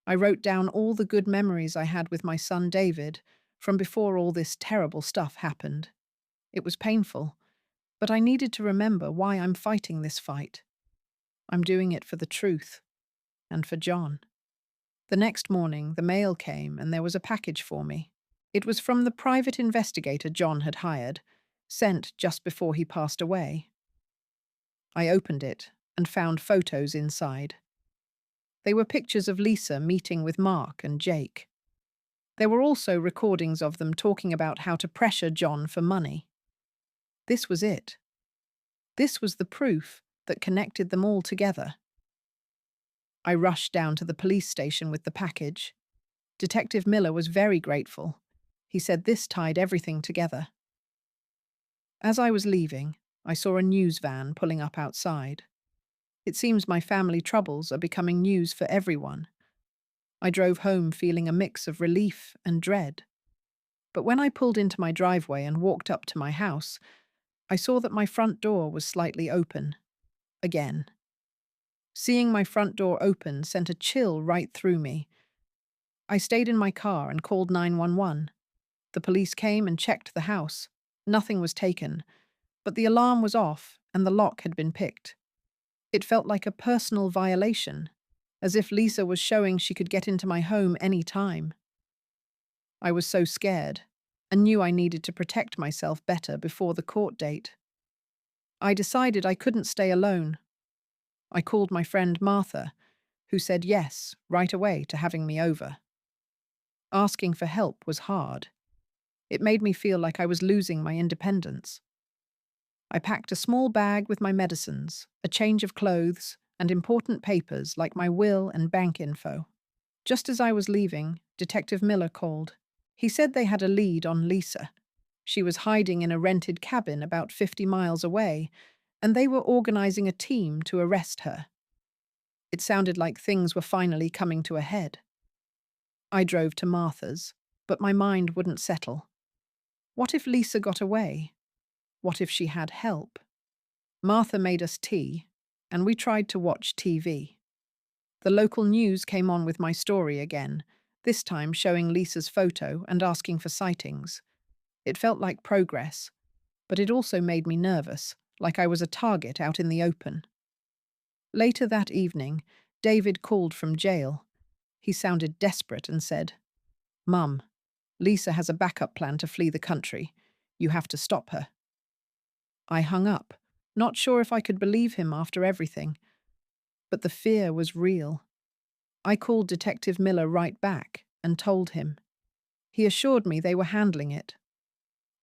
I wrote down all the good memories I had with my son David from before all this terrible stuff happened. It was painful, but I needed to remember why I'm fighting this fight. I'm doing it for the truth and for John. The next morning, the mail came and there was a package for me. It was from the private investigator John had hired, sent just before he passed away. I opened it and found photos inside. They were pictures of Lisa meeting with Mark and Jake. There were also recordings of them talking about how to pressure John for money. This was it. This was the proof that connected them all together. I rushed down to the police station with the package. Detective Miller was very grateful. He said this tied everything together. As I was leaving, I saw a news van pulling up outside. It seems my family troubles are becoming news for everyone. I drove home feeling a mix of relief and dread. But when I pulled into my driveway and walked up to my house, I saw that my front door was slightly open. Again. Seeing my front door open sent a chill right through me. I stayed in my car and called 911. The police came and checked the house. Nothing was taken, but the alarm was off and the lock had been picked. It felt like a personal violation, as if Lisa was showing she could get into my home any time. I was so scared and knew I needed to protect myself better before the court date. I decided I couldn't stay alone. I called my friend Martha, who said yes right away to having me over. Asking for help was hard. It made me feel like I was losing my independence. I packed a small bag with my medicines, a change of clothes, and important papers like my will and bank info. Just as I was leaving, Detective Miller called. He said they had a lead on Lisa. She was hiding in a rented cabin about 50 miles away, and they were organizing a team to arrest her. It sounded like things were finally coming to a head. I drove to Martha's, but my mind wouldn't settle. What if Lisa got away? What if she had help? Martha made us tea, and we tried to watch TV. The local news came on with my story again, this time showing Lisa's photo and asking for sightings. It felt like progress, but it also made me nervous, like I was a target out in the open. Later that evening, David called from jail. He sounded desperate and said, "Mum, Lisa has a backup plan to flee the country. You have to stop her." I hung up, not sure if I could believe him after everything, but the fear was real. I called Detective Miller right back and told him. He assured me they were handling it.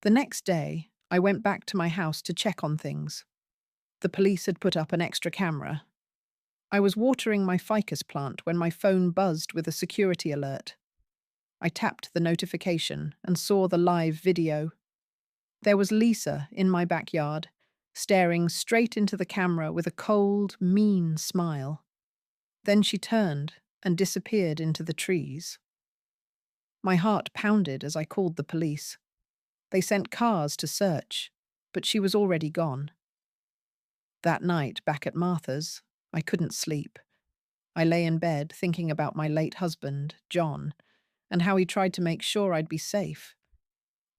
The next day, I went back to my house to check on things. The police had put up an extra camera. I was watering my ficus plant when my phone buzzed with a security alert. I tapped the notification and saw the live video. There was Lisa in my backyard, staring straight into the camera with a cold, mean smile. Then she turned and disappeared into the trees. My heart pounded as I called the police. They sent cars to search, but she was already gone. That night, back at Martha's, I couldn't sleep. I lay in bed thinking about my late husband, John, and how he tried to make sure I'd be safe.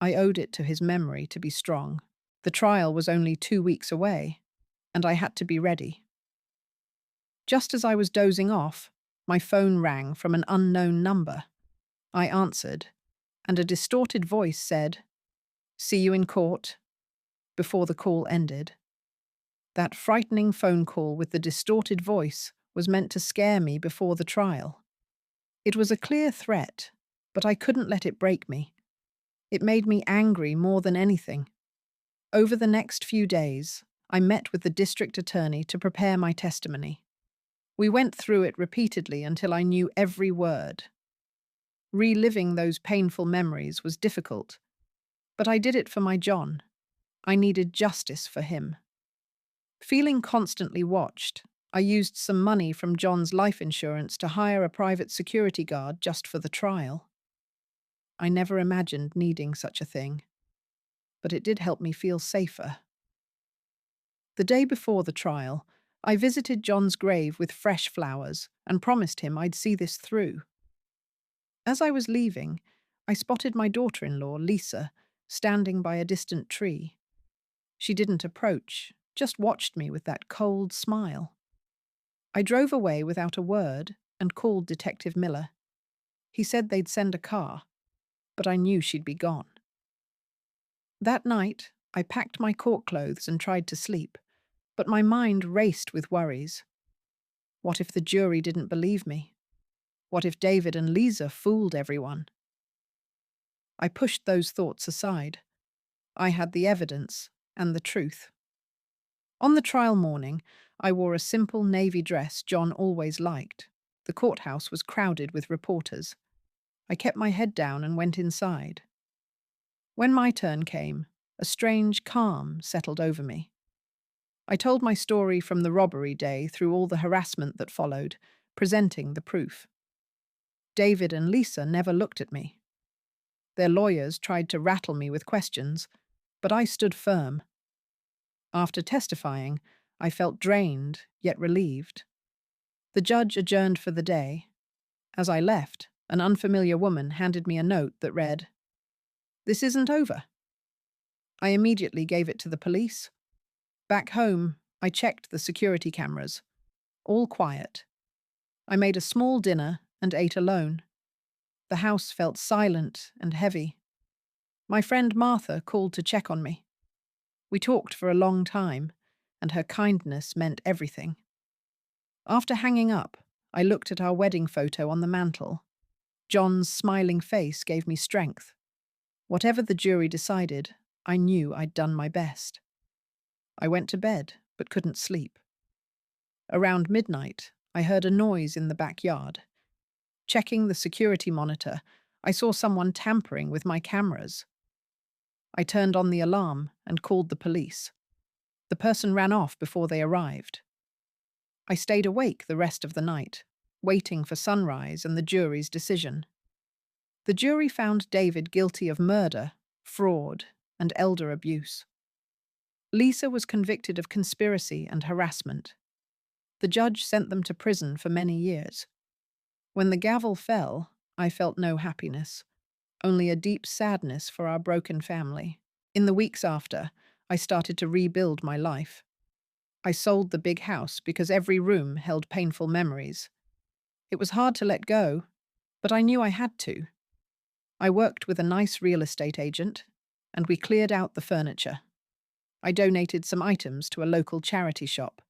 I owed it to his memory to be strong. The trial was only 2 weeks away, and I had to be ready. Just as I was dozing off, my phone rang from an unknown number. I answered, and a distorted voice said, "See you in court," before the call ended. That frightening phone call with the distorted voice was meant to scare me before the trial. It was a clear threat, but I couldn't let it break me. It made me angry more than anything. Over the next few days, I met with the district attorney to prepare my testimony. We went through it repeatedly until I knew every word. Reliving those painful memories was difficult, but I did it for my John. I needed justice for him. Feeling constantly watched, I used some money from John's life insurance to hire a private security guard just for the trial. I never imagined needing such a thing, but it did help me feel safer. The day before the trial, I visited John's grave with fresh flowers and promised him I'd see this through. As I was leaving, I spotted my daughter-in-law, Lisa, standing by a distant tree. She didn't approach, just watched me with that cold smile. I drove away without a word and called Detective Miller. He said they'd send a car, but I knew she'd be gone. That night, I packed my court clothes and tried to sleep, but my mind raced with worries. What if the jury didn't believe me? What if David and Lisa fooled everyone? I pushed those thoughts aside. I had the evidence and the truth. On the trial morning, I wore a simple navy dress John always liked. The courthouse was crowded with reporters. I kept my head down and went inside. When my turn came, a strange calm settled over me. I told my story from the robbery day through all the harassment that followed, presenting the proof. David and Lisa never looked at me. Their lawyers tried to rattle me with questions, but I stood firm. After testifying, I felt drained, yet relieved. The judge adjourned for the day. As I left, an unfamiliar woman handed me a note that read, "This isn't over." I immediately gave it to the police. Back home, I checked the security cameras. All quiet. I made a small dinner and ate alone. The house felt silent and heavy. My friend Martha called to check on me. We talked for a long time, and her kindness meant everything. After hanging up, I looked at our wedding photo on the mantel. John's smiling face gave me strength. Whatever the jury decided, I knew I'd done my best. I went to bed, but couldn't sleep. Around midnight, I heard a noise in the backyard. Checking the security monitor, I saw someone tampering with my cameras. I turned on the alarm and called the police. The person ran off before they arrived. I stayed awake the rest of the night, waiting for sunrise and the jury's decision. The jury found David guilty of murder, fraud, and elder abuse. Lisa was convicted of conspiracy and harassment. The judge sent them to prison for many years. When the gavel fell, I felt no happiness, only a deep sadness for our broken family. In the weeks after, I started to rebuild my life. I sold the big house because every room held painful memories. It was hard to let go, but I knew I had to. I worked with a nice real estate agent, and we cleared out the furniture. I donated some items to a local charity shop.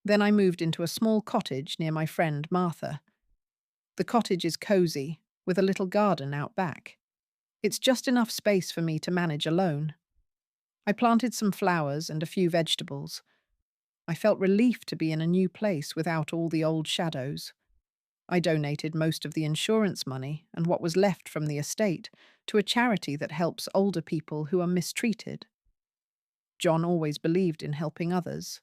Then I moved into a small cottage near my friend Martha. The cottage is cozy, with a little garden out back. It's just enough space for me to manage alone. I planted some flowers and a few vegetables. I felt relief to be in a new place without all the old shadows. I donated most of the insurance money and what was left from the estate to a charity that helps older people who are mistreated. John always believed in helping others,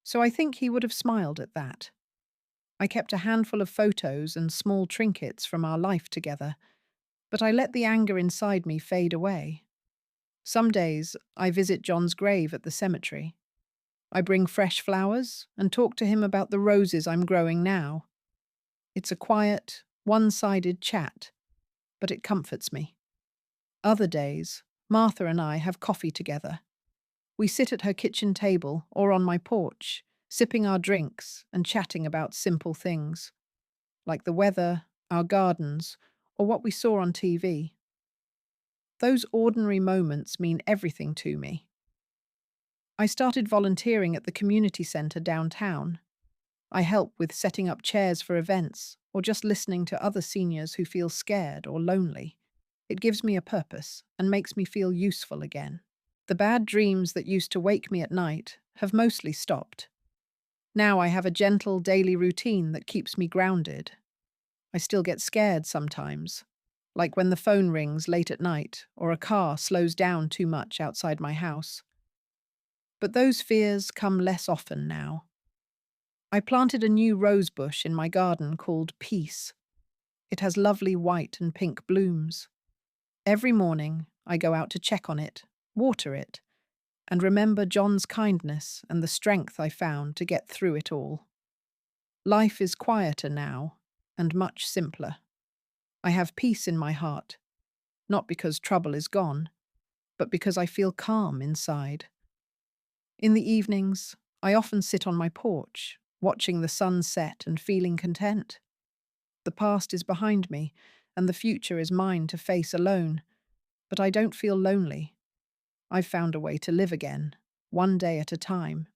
so I think he would have smiled at that. I kept a handful of photos and small trinkets from our life together, but I let the anger inside me fade away. Some days I visit John's grave at the cemetery. I bring fresh flowers and talk to him about the roses I'm growing now. It's a quiet, one-sided chat, but it comforts me. Other days, Martha and I have coffee together. We sit at her kitchen table or on my porch, sipping our drinks and chatting about simple things, like the weather, our gardens, or what we saw on TV. Those ordinary moments mean everything to me. I started volunteering at the community centre downtown. I help with setting up chairs for events or just listening to other seniors who feel scared or lonely. It gives me a purpose and makes me feel useful again. The bad dreams that used to wake me at night have mostly stopped. Now I have a gentle daily routine that keeps me grounded. I still get scared sometimes, like when the phone rings late at night or a car slows down too much outside my house. But those fears come less often now. I planted a new rose bush in my garden called Peace. It has lovely white and pink blooms. Every morning, I go out to check on it, water it, and remember John's kindness and the strength I found to get through it all. Life is quieter now and much simpler. I have peace in my heart, not because trouble is gone, but because I feel calm inside. In the evenings, I often sit on my porch, watching the sun set and feeling content. The past is behind me, and the future is mine to face alone, but I don't feel lonely. I've found a way to live again, one day at a time.